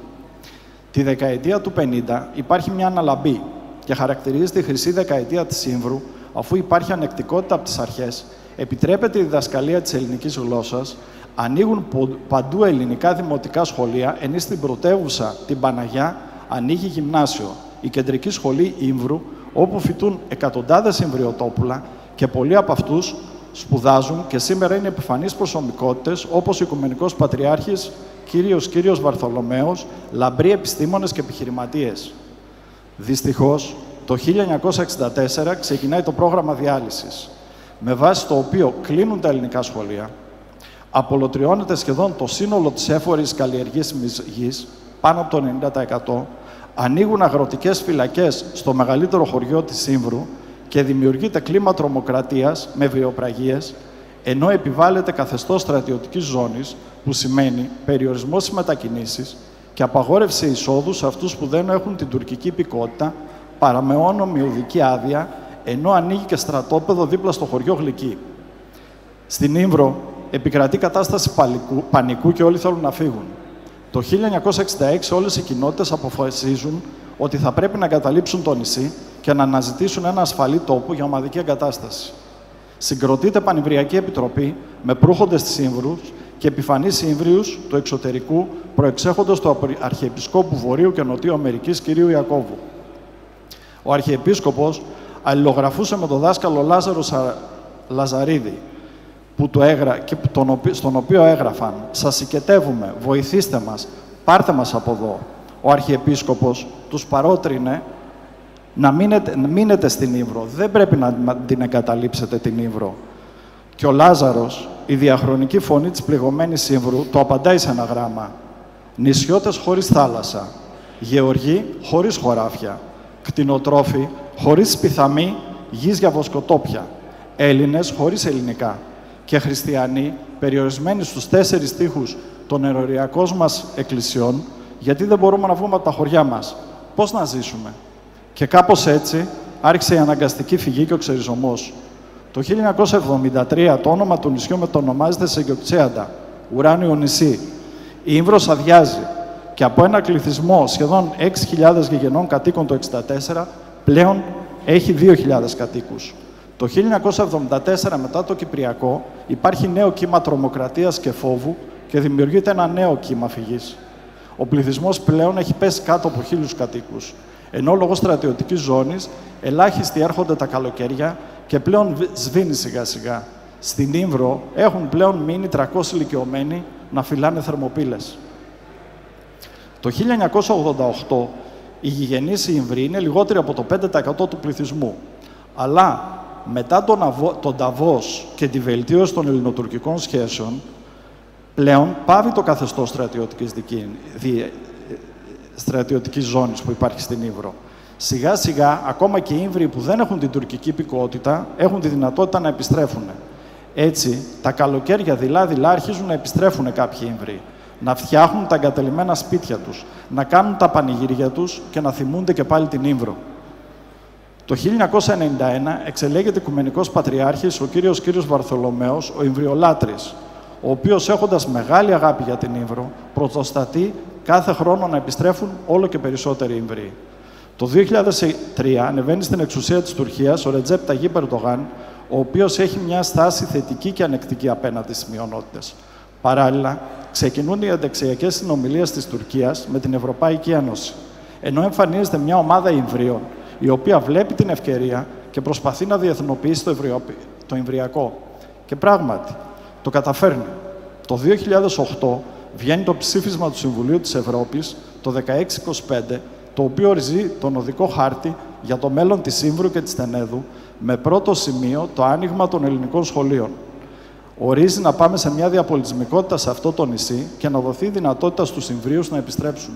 Τη δεκαετία του 50 υπάρχει μια αναλαμπή και χαρακτηρίζεται η χρυσή δεκαετία της Ήμβρου, αφού υπάρχει ανεκτικότητα από τις αρχές, επιτρέπεται η διδασκαλία της ελληνικής γλώσσας, ανοίγουν παντού ελληνικά δημοτικά σχολεία, ενώ στην πρωτεύουσα, την Παναγιά, ανοίγει γυμνάσιο, η κεντρική σχολή Ήμβρου, όπου φοιτούν εκατοντάδες Ιμβριωτόπουλα και πολλοί από αυτούς σπουδάζουν και σήμερα είναι επιφανείς προσωπικότητες, όπως ο Οικουμενικός Πατριάρχης Κύριος Βαρθολομαίος, λαμπροί επιστήμονες και επιχειρηματίες. Δυστυχώς, το 1964 ξεκινάει το πρόγραμμα διάλυσης, με βάση το οποίο κλείνουν τα ελληνικά σχολεία, απολωτριώνεται σχεδόν το σύνολο της έφορης καλλιεργήσιμης γης, πάνω από το 90%, ανοίγουν αγροτικές φυλακές στο μεγαλύτερο χωριό της Ήμβρου και δημιουργείται κλίμα τρομοκρατίας με βιοπραγίες, ενώ επιβάλλεται καθεστώς στρατιωτικής ζώνης, που σημαίνει περιορισμό στις μετακινήσεις και απαγόρευση εισόδου σε αυτούς που δεν έχουν την τουρκική υπηκότητα, παρά με όνομη οδική άδεια, ενώ ανοίγει και στρατόπεδο δίπλα στο χωριό Γλυκή. Στην Ήμβρο επικρατεί κατάσταση πανικού και όλοι θέλουν να φύγουν. Το 1966 όλες οι κοινότητες αποφασίζουν ότι θα πρέπει να εγκαταλείψουν το νησί και να αναζητήσουν ένα ασφαλή τόπο για ομαδική εγκατάσταση. Συγκροτείται Πανημβριακή Επιτροπή με προύχοντες της Ήμβρους και επιφανείς Ήμβριους του εξωτερικού, προεξέχοντος του Αρχιεπισκόπου Βορείου και Νοτιού Αμερικής κ. Ιακώβου. Ο Αρχιεπίσκοπος αλληλογραφούσε με τον δάσκαλο Λάζαρο Λαζαρίδη, στον οποίο έγραφαν «Σας συγκετεύουμε, βοηθήστε μας, πάρτε μας από εδώ». Ο Αρχιεπίσκοπος τους παρότρινε να μείνετε στην Ήμβρο, δεν πρέπει να την εγκαταλείψετε την Ήμβρο. Και ο Λάζαρος, η διαχρονική φωνή της πληγωμένης Ήμβρου, το απαντάει σε ένα γράμμα. «Νησιώτες χωρίς θάλασσα, γεωργοί χωρίς χωράφια, κτηνοτρόφοι χωρίς πιθαμή γης για βοσκοτόπια, Έλληνες χωρίς ελληνικά και χριστιανοί περιορισμένοι στους 4 τοίχους των ενοριακών μας εκκλησιών, γιατί δεν μπορούμε να βγούμε από τα χωριά μας. Πώς να ζήσουμε?» Και κάπως έτσι άρχισε η αναγκαστική φυγή και ο ξεριζωμός. Το 1973 το όνομα του νησιού μετονομάζεται σε Γεωξέαντα, ουράνιο νησί. Η Ήμβρος αδειάζει και από ένα πληθυσμό σχεδόν 6.000 γηγενών κατοίκων το 1964 πλέον έχει 2.000 κατοίκους. Το 1974 μετά το Κυπριακό υπάρχει νέο κύμα τρομοκρατίας και φόβου και δημιουργείται ένα νέο κύμα φυγής. Ο πληθυσμός πλέον έχει πέσει κάτω από 1.000 κατοίκους. Ενώ λόγω στρατιωτικής ζώνης ελάχιστοι έρχονται τα καλοκαίρια και πλέον σβήνει σιγά-σιγά. Στην Ήμβρο έχουν πλέον μείνει 300 ηλικιωμένοι να φυλάνε θερμοπύλες. Το 1988 οι γηγενείς Ήμβροι είναι λιγότεροι από το 5% του πληθυσμού. Αλλά μετά τον Νταβός και τη βελτίωση των ελληνοτουρκικών σχέσεων, πλέον πάβει το καθεστώς στρατιωτικής ζώνης που υπάρχει στην Ήμβρο. Σιγά-σιγά, ακόμα και οι Ήμβροι που δεν έχουν την τουρκική υπηκότητα, έχουν τη δυνατότητα να επιστρέφουν. Έτσι, τα καλοκαίρια δειλά-δειλά αρχίζουν να επιστρέφουν κάποιοι Ήμβροι, να φτιάχνουν τα εγκατελειμμένα σπίτια τους, να κάνουν τα πανηγύρια τους και να θυμούνται και πάλι την Ήμβρο. Το 1991 εξελέγεται Οικουμενικός Πατριάρχης ο κύριος Βαρθολομαίος, ο Ιμβριολάτρης, ο οποίος έχοντας μεγάλη αγάπη για την Ήμβρο, πρωτοστατεί κάθε χρόνο να επιστρέφουν όλο και περισσότεροι Ήμβροι. Το 2003 ανεβαίνει στην εξουσία της Τουρκίας ο Ρετζέπ Ταγίπ Ερντογάν, ο οποίος έχει μια στάση θετική και ανεκτική απέναντι στις μειονότητες. Παράλληλα, ξεκινούν οι ενταξιακές συνομιλίες της Τουρκίας με την Ευρωπαϊκή Ένωση, ενώ εμφανίζεται μια ομάδα Ιμβρίων, η οποία βλέπει την ευκαιρία και προσπαθεί να διεθνοποιήσει το Ιμβριακό. Και πράγματι, το καταφέρνει. Το 2008 βγαίνει το ψήφισμα του Συμβουλίου της Ευρώπης, το 1625, το οποίο ορίζει τον οδικό χάρτη για το μέλλον της Ήμβρου και της Τενέδου, με πρώτο σημείο το άνοιγμα των ελληνικών σχολείων. Ορίζει να πάμε σε μια διαπολιτισμικότητα σε αυτό το νησί και να δοθεί δυνατότητα στους Ιμβρίους να επιστρέψουν.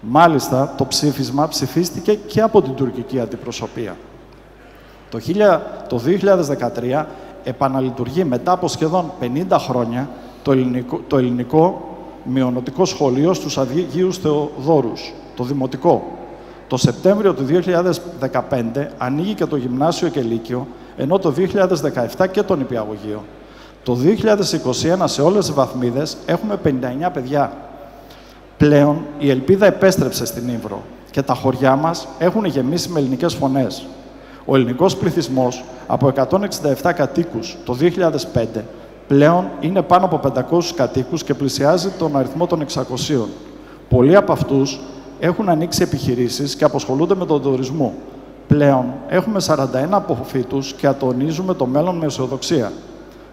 Μάλιστα, το ψήφισμα ψηφίστηκε και από την τουρκική αντιπροσωπεία. Το 2013 επαναλειτουργεί μετά από σχεδόν 50 χρόνια το ελληνικό μειονοτικό σχολείο στους Αγίους Θεοδόρους, το Δημοτικό. Το Σεπτέμβριο του 2015 ανοίγει και το Γυμνάσιο και Λύκειο, ενώ το 2017 και το Νηπιαγωγείο. Το 2021 σε όλες τις βαθμίδες έχουμε 59 παιδιά. Πλέον η ελπίδα επέστρεψε στην Ήμβρο και τα χωριά μας έχουν γεμίσει με ελληνικές φωνές. Ο ελληνικός πληθυσμός από 167 κατοίκους το 2005 πλέον είναι πάνω από 500 κατοίκους και πλησιάζει τον αριθμό των 600. Πολλοί από αυτούς έχουν ανοίξει επιχειρήσεις και απασχολούνται με τον τουρισμό. Πλέον έχουμε 41 αποφύτους και ατονίζουμε το μέλλον με αισιοδοξία.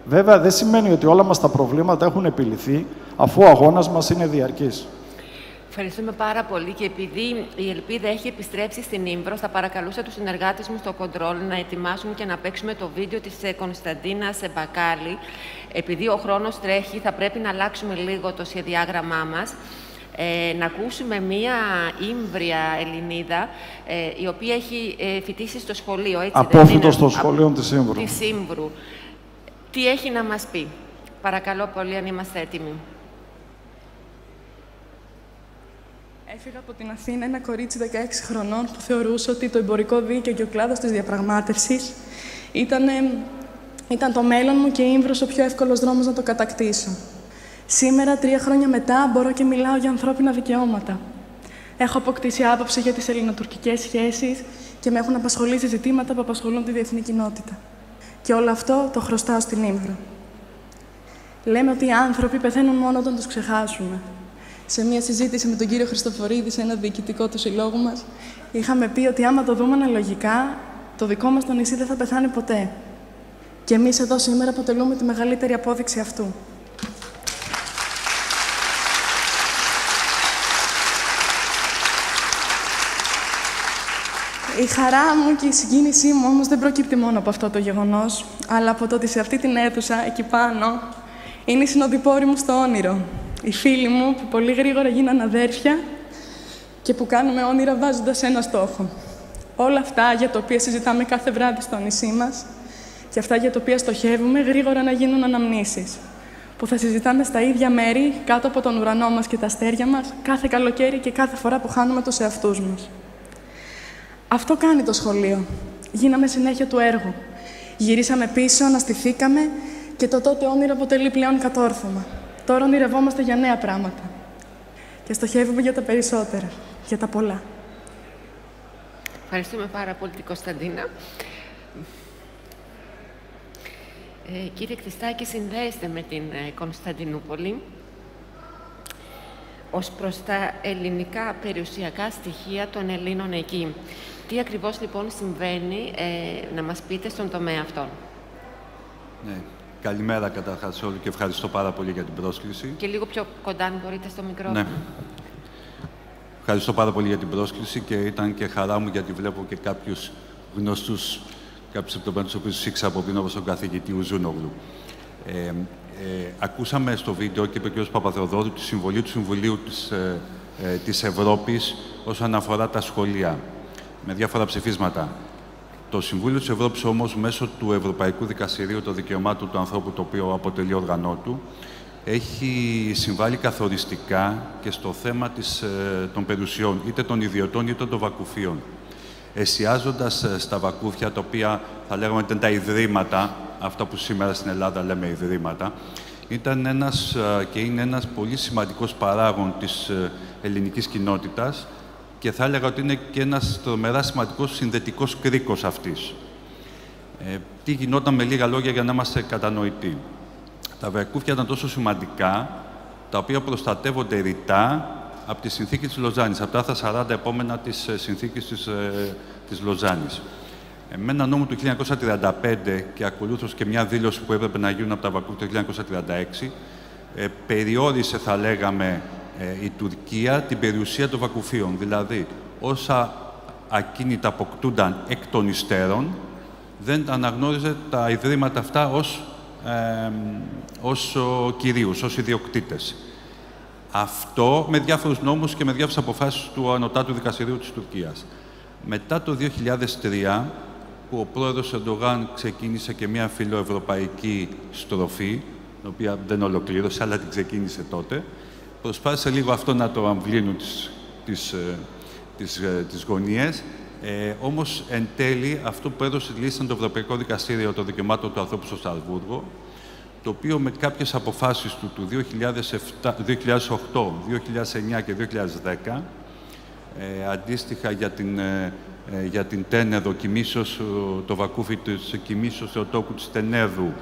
Βέβαια, δεν σημαίνει ότι όλα μας τα προβλήματα έχουν επιλυθεί, αφού ο αγώνας μας είναι διαρκής. Ευχαριστούμε πάρα πολύ και επειδή η ελπίδα έχει επιστρέψει στην Ήμβρο, θα παρακαλούσα τους συνεργάτες μου στο κοντρόλ να ετοιμάσουν και να παίξουμε το βίντεο της Κωνσταντίνας Μπακάλη. Επειδή ο χρόνος τρέχει, θα πρέπει να αλλάξουμε λίγο το σχεδιάγραμμά μας. Να ακούσουμε μία Ήμβρια Ελληνίδα, η οποία έχει φοιτήσει στο σχολείο, έτσι απόφοιτο στο σχολείο της Ήμβρου. Της Ήμβρου. Τι έχει να μας πει? Παρακαλώ πολύ, αν είμαστε έτοιμοι. Έφυγα από την Αθήνα ένα κορίτσι 16 χρονών που θεωρούσε ότι το εμπορικό δίκαιο και ο κλάδος της διαπραγμάτευσης ήταν το μέλλον μου και η Ήμβρος ο πιο εύκολος δρόμος να το κατακτήσω. Σήμερα, 3 χρόνια μετά, μπορώ και μιλάω για ανθρώπινα δικαιώματα. Έχω αποκτήσει άποψη για τις ελληνοτουρκικές σχέσεις και με έχουν απασχολήσει ζητήματα που απασχολούν τη διεθνή κοινότητα. Και όλο αυτό το χρωστάω στην Ήμβρο. Λέμε ότι οι άνθρωποι πεθαίνουν μόνο όταν τους ξεχάσουμε. Σε μια συζήτηση με τον κύριο Χριστοφορίδη, σε ένα διοικητικό του συλλόγου μας, είχαμε πει ότι άμα το δούμε αναλογικά, το δικό μας το νησί δεν θα πεθάνει ποτέ. Και εμείς εδώ σήμερα αποτελούμε τη μεγαλύτερη απόδειξη αυτού. Η χαρά μου και η συγκίνησή μου όμως δεν προκύπτει μόνο από αυτό το γεγονός, αλλά από το ότι σε αυτή την αίθουσα, εκεί πάνω, είναι οι συνοδοιπόροι μου στο όνειρο. Οι φίλοι μου που πολύ γρήγορα γίναν αδέρφια και που κάνουμε όνειρα βάζοντας ένα στόχο. Όλα αυτά για τα οποία συζητάμε κάθε βράδυ στο νησί μας και αυτά για τα οποία στοχεύουμε γρήγορα να γίνουν αναμνήσεις. Που θα συζητάμε στα ίδια μέρη, κάτω από τον ουρανό μας και τα αστέρια μας, κάθε καλοκαίρι και κάθε φορά που χάνουμε τους εαυτούς μας. Αυτό κάνει το σχολείο. Γίναμε συνέχεια του έργου. Γυρίσαμε πίσω, αναστηθήκαμε και το τότε όνειρο αποτελεί πλέον κατόρθωμα. Τώρα ονειρευόμαστε για νέα πράγματα. Και στοχεύουμε για τα περισσότερα, για τα πολλά. Ευχαριστούμε πάρα πολύ την Κωνσταντίνα. Κύριε Κτιστάκη, συνδέεστε με την Κωνσταντινούπολη. Ως προς τα ελληνικά περιουσιακά στοιχεία των Ελλήνων εκεί. Τι ακριβώς λοιπόν συμβαίνει, να μας πείτε στον τομέα αυτόν? Ναι. Καλημέρα καταρχάς σε όλοι και ευχαριστώ πάρα πολύ για την πρόσκληση. Και λίγο πιο κοντά, αν μπορείτε, στο μικρόφωνο. Ναι. Ευχαριστώ πάρα πολύ για την πρόσκληση και ήταν και χαρά μου γιατί βλέπω και κάποιους γνωστούς, κάποιους από τους οποίους ήξερα από πριν, όπως τον καθηγητή Ουζούνογλου. Ακούσαμε στο βίντεο και είπε ο κ. Παπαθεοδόρου τη συμβολή του Συμβουλίου της Ευρώπης όσον αφορά τα σχολεία, με διάφορα ψηφίσματα. Το Συμβούλιο της Ευρώπης όμως, μέσω του Ευρωπαϊκού Δικαστηρίου των Δικαιωμάτων του Ανθρώπου, το οποίο αποτελεί όργανό του, έχει συμβάλει καθοριστικά και στο θέμα των περιουσιών, είτε των ιδιωτών είτε των βακουφίων. Εστιάζοντας στα βακούφια, τα οποία θα λέγαμε ότι ήταν τα ιδρύματα, αυτά που σήμερα στην Ελλάδα λέμε ιδρύματα, ήταν ένας και είναι ένας πολύ σημαντικός παράγων της ελληνικής κοινότητας και θα έλεγα ότι είναι και ένας τρομερά σημαντικός συνδετικός κρίκος αυτής. Τι γινόταν με λίγα λόγια για να είμαστε κατανοητοί. Τα βακούφια ήταν τόσο σημαντικά, τα οποία προστατεύονται ρητά από τη Συνθήκη της Λοζάνης, από τα άρθρα 40 επόμενα της Συνθήκης της Λοζάνης. Με ένα νόμο του 1935 και ακολούθως και μια δήλωση που έπρεπε να γίνουν από τα βακούφια το 1936, περιόρισε, θα λέγαμε, η Τουρκία την περιουσία των βακουφίων. Δηλαδή, όσα ακίνητα αποκτούνταν εκ των υστέρων, δεν αναγνώριζε τα ιδρύματα αυτά ως κυρίους, ως ιδιοκτήτες. Αυτό με διάφορους νόμους και με διάφορες αποφάσεις του Ανωτάτου Δικαστηρίου της Τουρκίας. Μετά το 2003, που ο πρόεδρος Ερντογάν ξεκίνησε και μια φιλοευρωπαϊκή στροφή, την οποία δεν ολοκλήρωσε, αλλά την ξεκίνησε τότε, προσπάθησε λίγο αυτό να το αμβλύνουν τις γωνίες. Όμως, εν τέλει, αυτό που έδωσε λύση ήταν το Ευρωπαϊκό Δικαστήριο των Δικαιωμάτων του Ανθρώπου στο Στρασβούργο, το οποίο με κάποιες αποφάσεις του 2008, 2009 και 2010, αντίστοιχα για την Τένεδο, το βακούφι της Κιμήσεως Θεοτόκου της Τενέδου,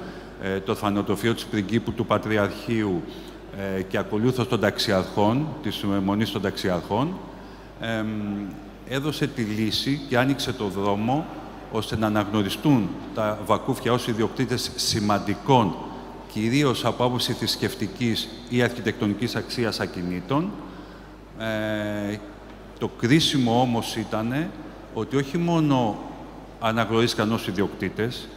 το φανοτροφείο της Πριγκίπου του Πατριαρχείου και ακολούθως των ταξιαρχών, της Μονής των Ταξιαρχών, έδωσε τη λύση και άνοιξε το δρόμο ώστε να αναγνωριστούν τα βακούφια ως ιδιοκτήτες σημαντικών, κυρίως από άποψη θρησκευτικής ή αρχιτεκτονικής αξίας ακινήτων. Το κρίσιμο όμως ήταν ότι όχι μόνο αναγνωρίστηκαν ως ιδιοκτήτες,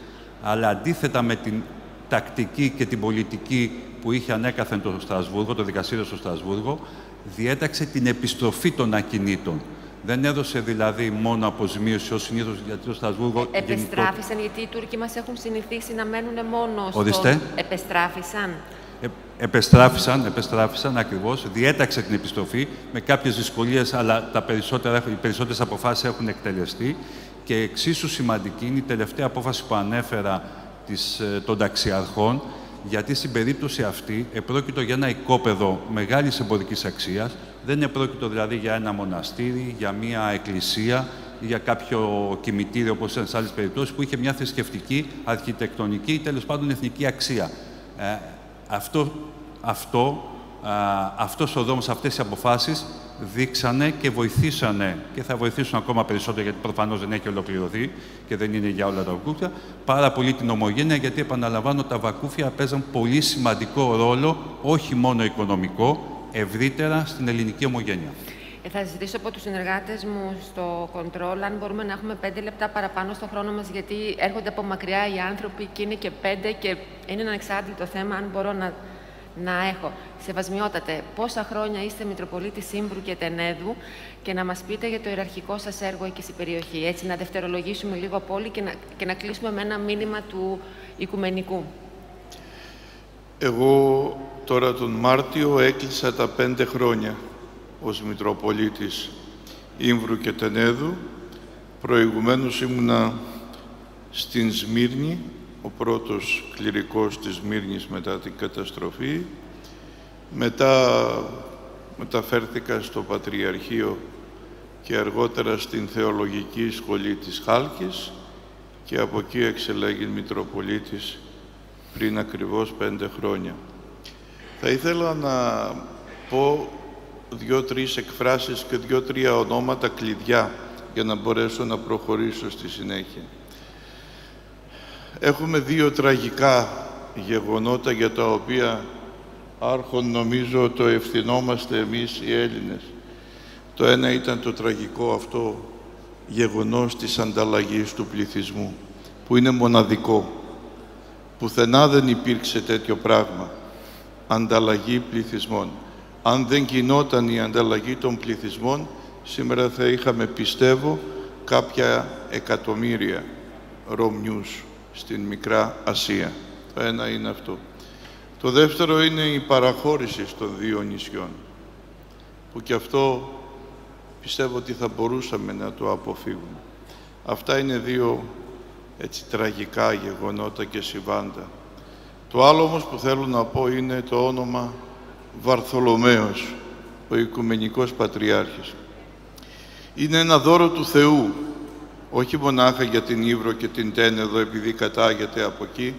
αλλά αντίθετα με την τακτική και την πολιτική που είχε ανέκαθεν το Στρασβούργο, το δικαστήριο στο Στρασβούργο, διέταξε την επιστροφή των ακινήτων. Δεν έδωσε δηλαδή μόνο αποζημίωση ως συνήθως, γιατί το Στρασβούργο... Επεστράφησαν, γιατί οι Τούρκοι μας έχουν συνηθίσει να μένουν μόνο στο... Ορίστε. Επεστράφησαν. Επεστράφησαν ακριβώς. Διέταξε την επιστροφή με κάποιες δυσκολίες, αλλά οι περισσότερες αποφάσεις έχουν εκτελεστεί. Και εξίσου σημαντική είναι η τελευταία απόφαση που ανέφερα των ταξιαρχών, γιατί στην περίπτωση αυτή επρόκειτο για ένα οικόπεδο μεγάλης εμπορικής αξίας, δεν επρόκειτο δηλαδή για ένα μοναστήρι, για μια εκκλησία ή για κάποιο κημητήριο, όπως ήταν σε άλλες περιπτώσεις, που είχε μια θρησκευτική, αρχιτεκτονική ή τέλος πάντων εθνική αξία. Αυτός ο δρόμος, αυτές οι αποφάσεις δείξανε και βοηθήσανε και θα βοηθήσουν ακόμα περισσότερο, γιατί προφανώς δεν έχει ολοκληρωθεί και δεν είναι για όλα τα βακούφια, πάρα πολύ την ομογένεια, γιατί επαναλαμβάνω, τα βακούφια παίζαν πολύ σημαντικό ρόλο, όχι μόνο οικονομικό, ευρύτερα στην ελληνική ομογένεια. Θα ζητήσω από τους συνεργάτες μου στο control αν μπορούμε να έχουμε 5 λεπτά παραπάνω στο χρόνο μας, γιατί έρχονται από μακριά οι άνθρωποι και είναι και 5 και είναι ένα εξάντλητο θέμα, αν μπορώ να έχω. Σεβασμιότατε, πόσα χρόνια είστε Μητροπολίτης Ήμβρου και Τενέδου και να μας πείτε για το ιεραρχικό σας έργο εκεί στην περιοχή, έτσι να δευτερολογήσουμε λίγο από όλοι και να κλείσουμε με ένα μήνυμα του οικουμενικού. Εγώ τώρα τον Μάρτιο έκλεισα τα 5 χρόνια ως Μητροπολίτης Ήμβρου και Τενέδου. Προηγουμένως ήμουνα στην Σμύρνη, ο πρώτος κληρικός της Σμύρνης μετά την καταστροφή. Μετά μεταφέρθηκα στο Πατριαρχείο και αργότερα στην Θεολογική Σχολή της Χάλκης και από εκεί εξελέγει Μητροπολίτης πριν ακριβώς 5 χρόνια. Θα ήθελα να πω 2-3 εκφράσεις και 2-3 ονόματα κλειδιά για να μπορέσω να προχωρήσω στη συνέχεια. Έχουμε 2 τραγικά γεγονότα για τα οποία άρχον νομίζω το ευθυνόμαστε εμείς οι Έλληνες. Το ένα ήταν το τραγικό αυτό γεγονός της ανταλλαγής του πληθυσμού, που είναι μοναδικό. Πουθενά δεν υπήρξε τέτοιο πράγμα, ανταλλαγή πληθυσμών. Αν δεν γινόταν η ανταλλαγή των πληθυσμών, σήμερα θα είχαμε, πιστεύω, κάποια εκατομμύρια Ρωμιούς στην Μικρά Ασία. Το ένα είναι αυτό. Το δεύτερο είναι η παραχώρηση των 2 νησιών, που και αυτό πιστεύω ότι θα μπορούσαμε να το αποφύγουμε. Αυτά είναι 2 έτσι τραγικά γεγονότα και συμβάντα. Το άλλο όμως που θέλω να πω είναι το όνομα Βαρθολομαίος, ο Οικουμενικός Πατριάρχης. Είναι ένα δώρο του Θεού, όχι μονάχα για την Ήμβρο και την Τένεδο επειδή κατάγεται από εκεί,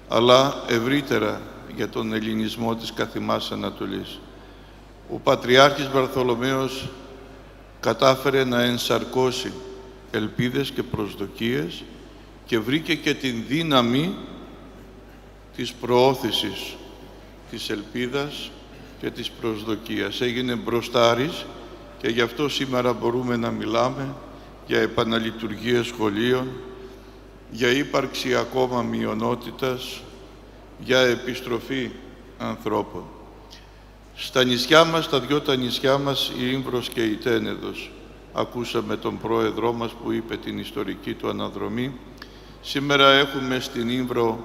αλλά ευρύτερα για τον ελληνισμό της καθημάς Ανατολής. Ο Πατριάρχης Βαρθολομαίος κατάφερε να ενσαρκώσει ελπίδες και προσδοκίες και βρήκε και την δύναμη της προώθησης της ελπίδας και της προσδοκίας. Έγινε μπροστάρης και γι' αυτό σήμερα μπορούμε να μιλάμε για επαναλειτουργίες σχολείων, για ύπαρξη ακόμα μειονότητας, για επιστροφή ανθρώπων. Στα νησιά μας, τα δυο τα νησιά μας, η Ήμβρος και η Τένεδος, ακούσαμε τον πρόεδρό μας που είπε την ιστορική του αναδρομή. Σήμερα έχουμε στην Ήμβρο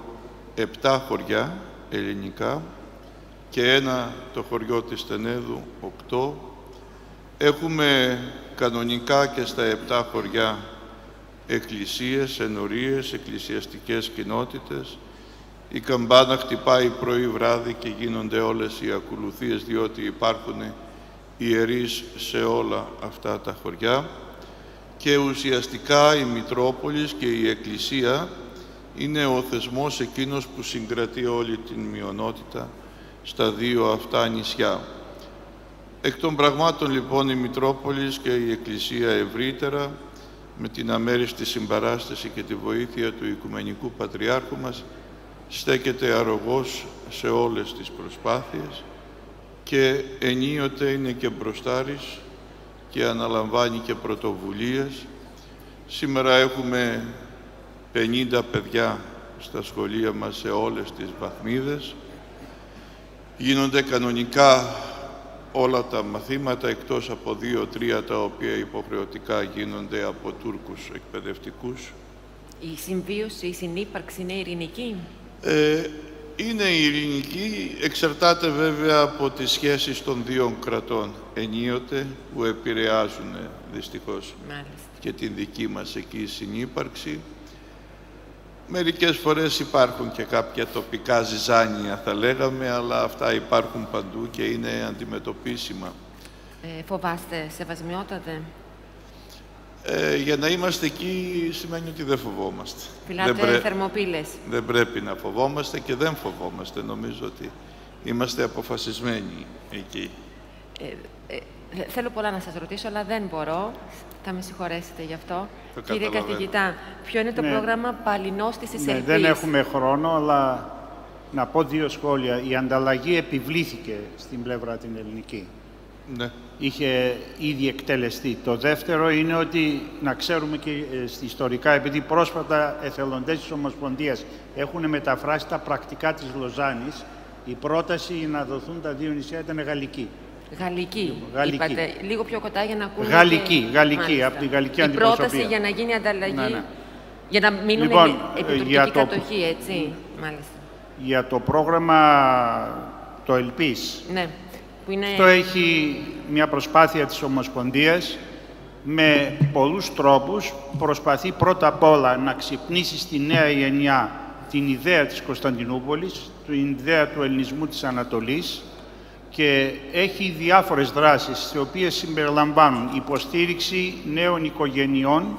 7 χωριά ελληνικά και ένα το χωριό της Τενέδου, 8. Έχουμε κανονικά και στα 7 χωριά εκκλησίες, ενορίες, εκκλησιαστικές κοινότητες. Η καμπάνα χτυπάει πρωί βράδυ και γίνονται όλες οι ακολουθίες, διότι υπάρχουν ιερείς σε όλα αυτά τα χωριά. Και ουσιαστικά η Μητρόπολης και η Εκκλησία είναι ο θεσμός εκείνος που συγκρατεί όλη την μειονότητα στα δύο αυτά νησιά. Εκ των πραγμάτων λοιπόν η Μητρόπολης και η Εκκλησία ευρύτερα, με την αμέριστη συμπαράσταση και τη βοήθεια του Οικουμενικού Πατριάρχου μας, στέκεται αρρωγός σε όλες τις προσπάθειες και ενίοτε είναι και μπροστάρης και αναλαμβάνει και πρωτοβουλίες. Σήμερα έχουμε 50 παιδιά στα σχολεία μας σε όλες τις βαθμίδες. Γίνονται κανονικά όλα τα μαθήματα, εκτός από 2-3 τα οποία υποχρεωτικά γίνονται από Τούρκους εκπαιδευτικούς. Η συμβίωση, η συνύπαρξη είναι ειρηνική? Είναι ειρηνική, εξαρτάται βέβαια από τις σχέσεις των δύο κρατών ενίοτε που επηρεάζουν δυστυχώς και την δική μας εκεί συνύπαρξη. Μερικές φορές υπάρχουν και κάποια τοπικά ζυζάνια θα λέγαμε, αλλά αυτά υπάρχουν παντού και είναι αντιμετωπίσιμα. Φοβάστε σεβασμιότατε? Για να είμαστε εκεί σημαίνει ότι δεν φοβόμαστε. Φυλάτε θερμοπύλες? Δεν πρέπει να φοβόμαστε και δεν φοβόμαστε. Νομίζω ότι είμαστε αποφασισμένοι εκεί. Θέλω πολλά να σας ρωτήσω, αλλά δεν μπορώ. Θα με συγχωρέσετε γι' αυτό. Κύριε καθηγητά, ποιο είναι το πρόγραμμα παλινόστησης ελπής? Δεν έχουμε χρόνο, αλλά να πω 2 σχόλια. Η ανταλλαγή επιβλήθηκε στην πλευρά την ελληνική. Ναι. Είχε ήδη εκτελεστεί. Το δεύτερο είναι ότι, να ξέρουμε και ιστορικά, επειδή πρόσφατα εθελοντές της Ομοσπονδίας έχουν μεταφράσει τα πρακτικά της Λοζάνης, η πρόταση να δοθούν τα 2 νησιά ήταν γαλλική. Γαλλική, είπατε. Λίγο πιο κοντά για να ακούμε. Γαλλική, από τη γαλλική αντιπροσωπεία. Η πρόταση για να γίνει ανταλλαγή, ναι. Για να μείνουν λοιπόν, επιτροπική κατοχή, έτσι. Μάλιστα. Για το πρόγραμμα το Ελπής. Ναι. Αυτό έχει μια προσπάθεια της Ομοσπονδίας με πολλούς τρόπους. Προσπαθεί πρώτα απ' όλα να ξυπνήσει στη νέα γενιά την ιδέα της Κωνσταντινούπολης, την ιδέα του ελληνισμού της Ανατολής και έχει διάφορες δράσεις, στις οποίες συμπεριλαμβάνουν υποστήριξη νέων οικογενειών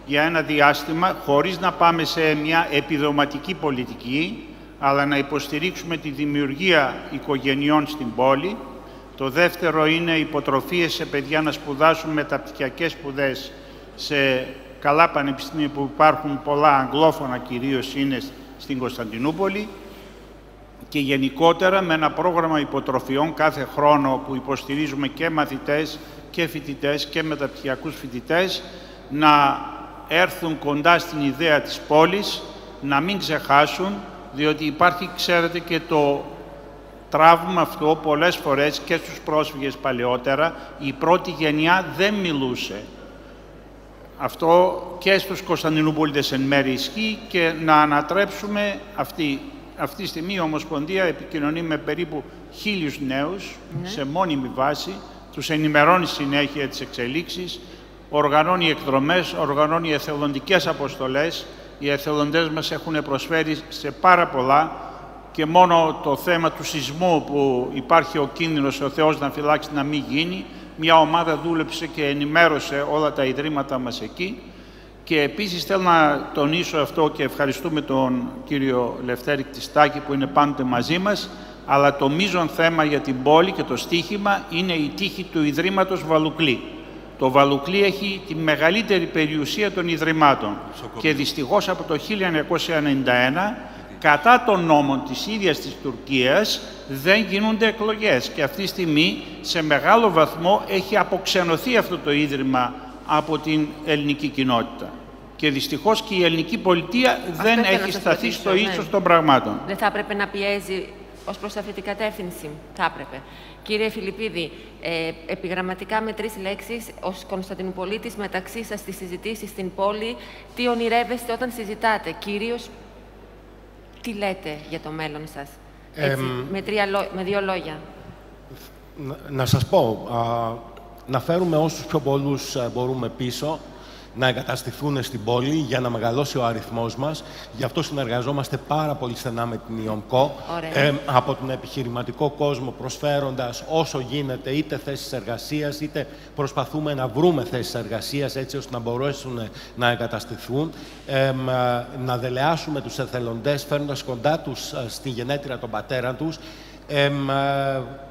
για ένα διάστημα, χωρίς να πάμε σε μια επιδοματική πολιτική, αλλά να υποστηρίξουμε τη δημιουργία οικογενειών στην πόλη. Το δεύτερο είναι υποτροφίες σε παιδιά να σπουδάσουν μεταπτυχιακές σπουδές σε καλά πανεπιστήμια που υπάρχουν, πολλά αγγλόφωνα κυρίως είναι στην Κωνσταντινούπολη, και γενικότερα με ένα πρόγραμμα υποτροφιών κάθε χρόνο που υποστηρίζουμε και μαθητές και φοιτητές και μεταπτυχιακούς φοιτητές να έρθουν κοντά στην ιδέα της πόλης, να μην ξεχάσουν, διότι υπάρχει, ξέρετε, και το τραύμα αυτό πολλές φορές και στους πρόσφυγες παλαιότερα. Η πρώτη γενιά δεν μιλούσε. Αυτό και στους Κωνσταντινούπολιτες εν μέρει ισχύει και να ανατρέψουμε αυτή τη στιγμή η Ομοσπονδία επικοινωνεί με περίπου 1.000 νέους σε μόνιμη βάση, τους ενημερώνει συνέχεια τις εξελίξεις, οργανώνει εκδρομές, οργανώνει εθελοντικές αποστολές. Οι εθελοντές μας έχουν προσφέρει σε πάρα πολλά και μόνο το θέμα του σεισμού που υπάρχει ο κίνδυνος ο Θεός να φυλάξει να μην γίνει, μια ομάδα δούλεψε και ενημέρωσε όλα τα ιδρύματα μας εκεί. Και επίσης θέλω να τονίσω αυτό και ευχαριστούμε τον κύριο Λευτέρη Κτιστάκη που είναι πάντοτε μαζί μας, αλλά το μείζον θέμα για την πόλη και το στίχημα είναι η τύχη του Ιδρύματος Βαλουκλή. Το Βαλουκλή έχει τη μεγαλύτερη περιουσία των Ιδρυμάτων και δυστυχώς από το 1991 κατά των νόμων της ίδιας της Τουρκίας δεν γίνονται εκλογές. Και αυτή τη στιγμή σε μεγάλο βαθμό έχει αποξενωθεί αυτό το ίδρυμα από την ελληνική κοινότητα. Και δυστυχώς και η ελληνική πολιτεία δεν έχει σταθεί στο ύψος των πραγμάτων. Δεν θα έπρεπε να πιέζει ως προς αυτή την κατεύθυνση? Θα έπρεπε. Κύριε Φιλιππίδη, επιγραμματικά με 3 λέξεις, ως Κωνσταντινουπολίτης μεταξύ σας στις συζητήσεις στην πόλη, τι ονειρεύεστε όταν συζητάτε? Κυρίως, τι λέτε για το μέλλον σας? Έτσι, με 2 λόγια. Να σας πω, να φέρουμε όσους πιο πολλούς μπορούμε πίσω, να εγκαταστηθούν στην πόλη για να μεγαλώσει ο αριθμός μας. Γι' αυτό συνεργαζόμαστε πάρα πολύ στενά με την ΙΟΜΚΟ, από τον επιχειρηματικό κόσμο, προσφέροντας όσο γίνεται είτε θέσεις εργασίας, είτε προσπαθούμε να βρούμε θέσεις εργασίας έτσι ώστε να μπορέσουν να εγκαταστηθούν, να δελεάσουμε τους εθελοντές φέρνοντας κοντά τους στη γενέτειρα των πατέρων τους.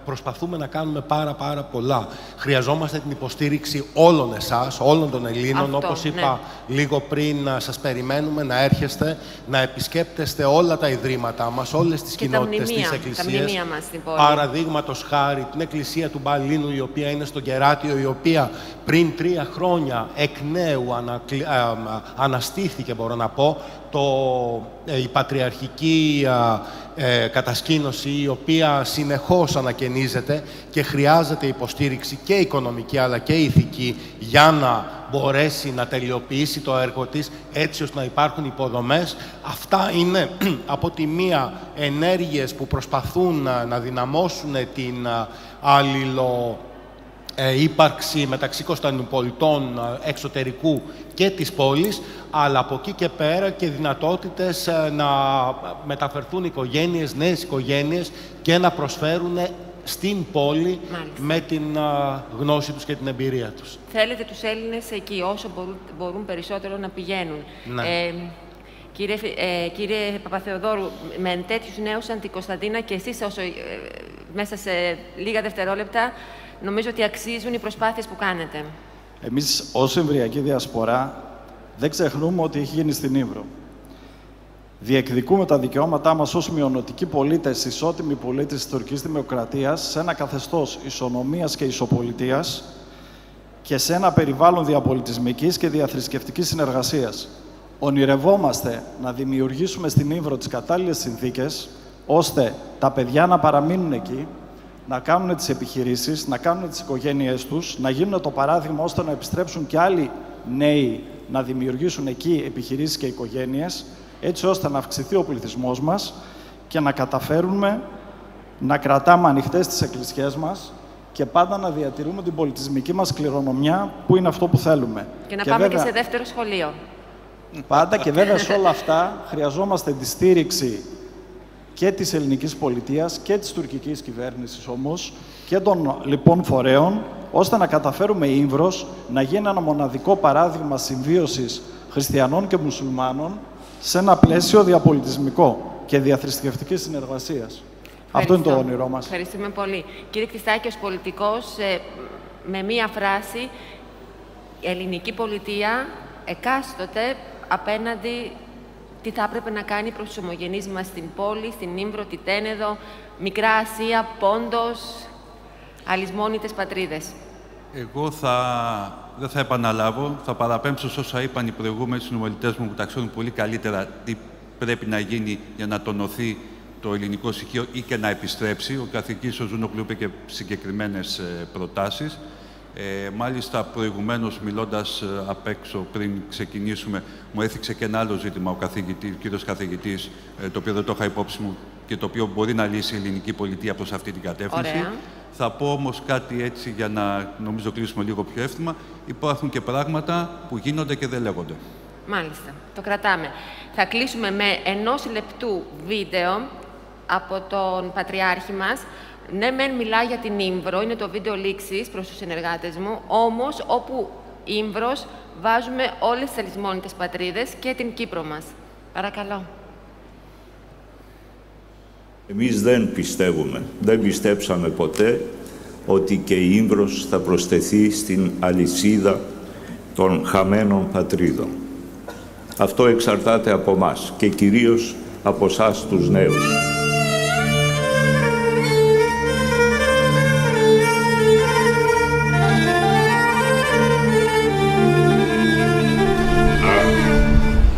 Προσπαθούμε να κάνουμε πάρα πολλά. Χρειαζόμαστε την υποστήριξη όλων εσάς, όλων των Ελλήνων. Όπως είπα λίγο πριν, σας περιμένουμε να έρχεστε, να επισκέπτεστε όλα τα ιδρύματά μας, όλες τις κοινότητες, τις εκκλησίες. Παραδείγματος χάρη την εκκλησία του Μπαλίνου, η οποία είναι στο Κεράτιο, η οποία πριν 3 χρόνια εκ νέου αναστήθηκε, μπορώ να πω, η πατριαρχική κατασκήνωση, η οποία συνεχώς ανακαινίζεται και χρειάζεται υποστήριξη και οικονομική αλλά και ηθική για να μπορέσει να τελειοποιήσει το έργο της, έτσι ώστε να υπάρχουν υποδομές. Αυτά είναι από τη μία ενέργειες που προσπαθούν να δυναμώσουν την ύπαρξη μεταξύ Κωνσταντινουπολιτών εξωτερικού και της πόλης, αλλά από εκεί και πέρα και δυνατότητες να μεταφερθούν οικογένειες, νέες οικογένειες και να προσφέρουν στην πόλη με την γνώση τους και την εμπειρία τους. Θέλετε τους Έλληνες εκεί όσο μπορούν περισσότερο να πηγαίνουν. Ναι. Κύριε Παπαθεοδόρου, με τέτοιους νέους σαν την Κωνσταντίνα και εσείς μέσα σε λίγα δευτερόλεπτα, νομίζω ότι αξίζουν οι προσπάθειες που κάνετε. Εμείς ως Εμβριακή Διασπορά δεν ξεχνούμε ότι έχει γίνει στην Ύβρο. Διεκδικούμε τα δικαιώματά μας ως μειονοτικοί πολίτες, ισότιμοι πολίτες της τουρκικής δημοκρατίας, σε ένα καθεστώς ισονομίας και ισοπολιτείας και σε ένα περιβάλλον διαπολιτισμικής και διαθρησκευτικής συνεργασίας. Ονειρευόμαστε να δημιουργήσουμε στην Ύβρο τις κατάλληλες συνθήκες, ώστε τα παιδιά να παραμείνουν εκεί, να κάνουν τις επιχειρήσεις, να κάνουν τις οικογένειές τους, να γίνουν το παράδειγμα ώστε να επιστρέψουν και άλλοι νέοι να δημιουργήσουν εκεί επιχειρήσεις και οικογένειες, έτσι ώστε να αυξηθεί ο πληθυσμός μας και να καταφέρουμε να κρατάμε ανοιχτές τις εκκλησιές μας και πάντα να διατηρούμε την πολιτισμική μας κληρονομιά, που είναι αυτό που θέλουμε. Και να πάμε βέβαια και σε δεύτερο σχολείο. Πάντα και βέβαια σε όλα αυτά χρειαζόμαστε τη στήριξη και της ελληνικής πολιτείας και της τουρκικής κυβέρνησης όμως και των λοιπόν φορέων, ώστε να καταφέρουμε η Ύβρος να γίνει ένα μοναδικό παράδειγμα συμβίωσης χριστιανών και μουσουλμάνων σε ένα πλαίσιο διαπολιτισμικό και διαθρησκευτικής συνεργασίας. Αυτό είναι το όνειρό μας. Ευχαριστούμε πολύ. Κύριε Χριστάκη, ως πολιτικός, με μία φράση, η ελληνική πολιτεία εκάστοτε απέναντι τι θα έπρεπε να κάνει προς τους ομογενείς μας στην πόλη, στην Ύβρο, τη Τένεδο, Μικρά Ασία, Πόντος, αλυσμόνητες πατρίδες. Εγώ δεν θα επαναλάβω, θα παραπέμψω σε όσα είπαν οι προηγούμενοι συνομιλητές μου που τα ξέρουν πολύ καλύτερα τι πρέπει να γίνει για να τονωθεί το ελληνικό στοιχείο ή και να επιστρέψει. Ο καθηγητής ο Ζούνογλου είπε και συγκεκριμένες προτάσεις. Μάλιστα, προηγουμένως, μιλώντας απ' έξω πριν ξεκινήσουμε, μου έθιξε και ένα άλλο ζήτημα ο κύριος καθηγητής, το οποίο δεν το είχα υπόψη μου και το οποίο μπορεί να λύσει η ελληνική πολιτεία προς αυτή την κατεύθυνση. Ωραία. Θα πω όμως κάτι έτσι για να νομίζω κλείσουμε λίγο πιο εύθυμα. Υπάρχουν και πράγματα που γίνονται και δεν λέγονται. Μάλιστα. Το κρατάμε. Θα κλείσουμε με 1 λεπτού βίντεο από τον Πατριάρχη μας. Ναι, μεν μιλάει για την Ύβρο, είναι το βίντεο λήξης προς τους συνεργάτες μου, όμως όπου Ύβρος βάζουμε όλες τις αλυσμόνητες πατρίδες και την Κύπρο μας. Παρακαλώ. Εμείς δεν πιστεύουμε, δεν πιστέψαμε ποτέ ότι και η Ύβρος θα προσθεθεί στην αλυσίδα των χαμένων πατρίδων. Αυτό εξαρτάται από μας και κυρίως από εσάς τους νέους.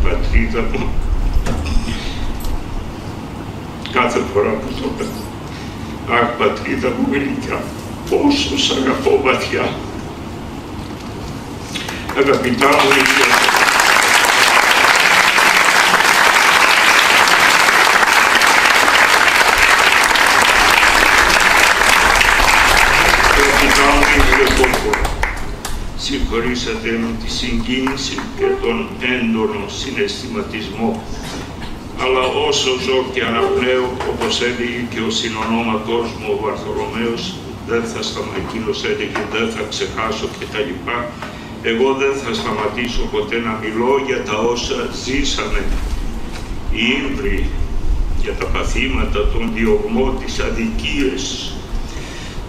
Πατρίδα μου, κάθε φορά που το πέρα, αχ, πατρίδα μου γλυκιά, πόσο σ' αγαπώ βαθιά. Αγαπητά μου ηλιά, συγχωρήσατε με τη συγκίνηση και τον έντονο συναισθηματισμό, αλλά όσο ζω και αναπνέω, όπως έλεγε και ο συνονόματός μου ο Βαρθολομαίος, δεν θα εκείνος έλεγε, δεν θα ξεχάσω κτλ. Εγώ δεν θα σταματήσω ποτέ να μιλώ για τα όσα ζήσαμε οι Ήμβροι, για τα παθήματα, τον διωγμό, τις αδικίες,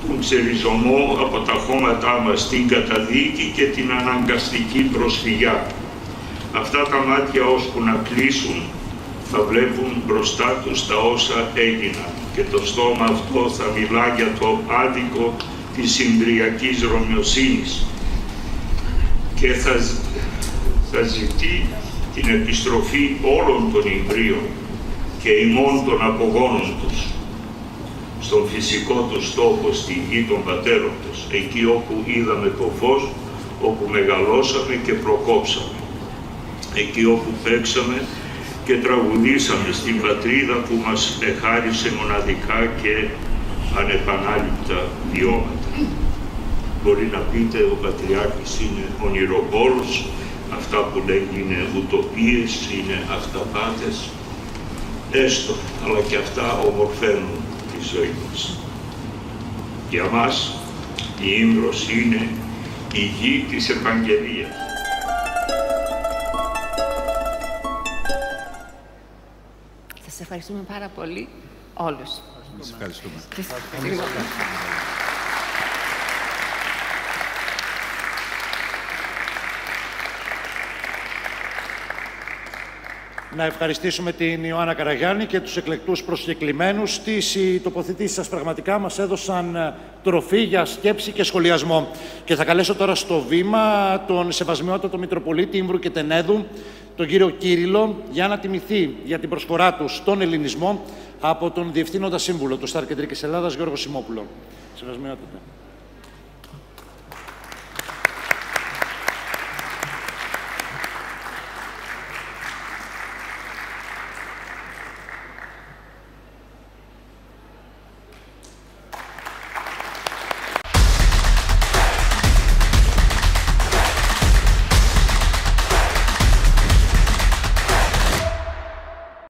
τον ξεριζωμό από τα χώματά μας, την καταδίκη και την αναγκαστική προσφυγιά. Αυτά τα μάτια ώσπου να κλείσουν θα βλέπουν μπροστά τους τα όσα έγιναν και το στόμα αυτό θα μιλά για το άδικο της Ιμβριακής Ρωμιοσύνης και θα ζητεί την επιστροφή όλων των Ιμβρίων και ημών των απογόνων τους στον φυσικό τους τόπο, στη γη των πατέρων τους, εκεί όπου είδαμε το φως, όπου μεγαλώσαμε και προκόψαμε, εκεί όπου παίξαμε και τραγουδήσαμε στην πατρίδα που μας εχάρισε μοναδικά και ανεπανάληπτα βιώματα. Μπορεί να πείτε ο Πατριάρχης είναι ονειροπόλος, αυτά που λέγει είναι ουτοπίες, είναι αυταπάτες, έστω, αλλά και αυτά ομορφαίνουν τη ζωή μας. Για μας η Ήμβρος είναι η γη της Ευαγγελίας. Σας ευχαριστούμε πάρα πολύ όλους. Σας ευχαριστούμε. Να ευχαριστήσουμε την Ιωάννα Καραγιάννη και τους εκλεκτούς προσκεκλημένους. Οι τοποθετήσεις σας πραγματικά μας έδωσαν τροφή για σκέψη και σχολιασμό. Και θα καλέσω τώρα στο βήμα τον Σεβασμιότατο Μητροπολίτη Ήμβρου και Τενέδου, τον κύριο Κύριλλο, για να τιμηθεί για την προσφορά του στον ελληνισμό από τον Διευθύνοντα Σύμβουλο του Σταρ Κεντρικής Ελλάδας, Γιώργο Σιμόπουλο. Σεβασμιότατε.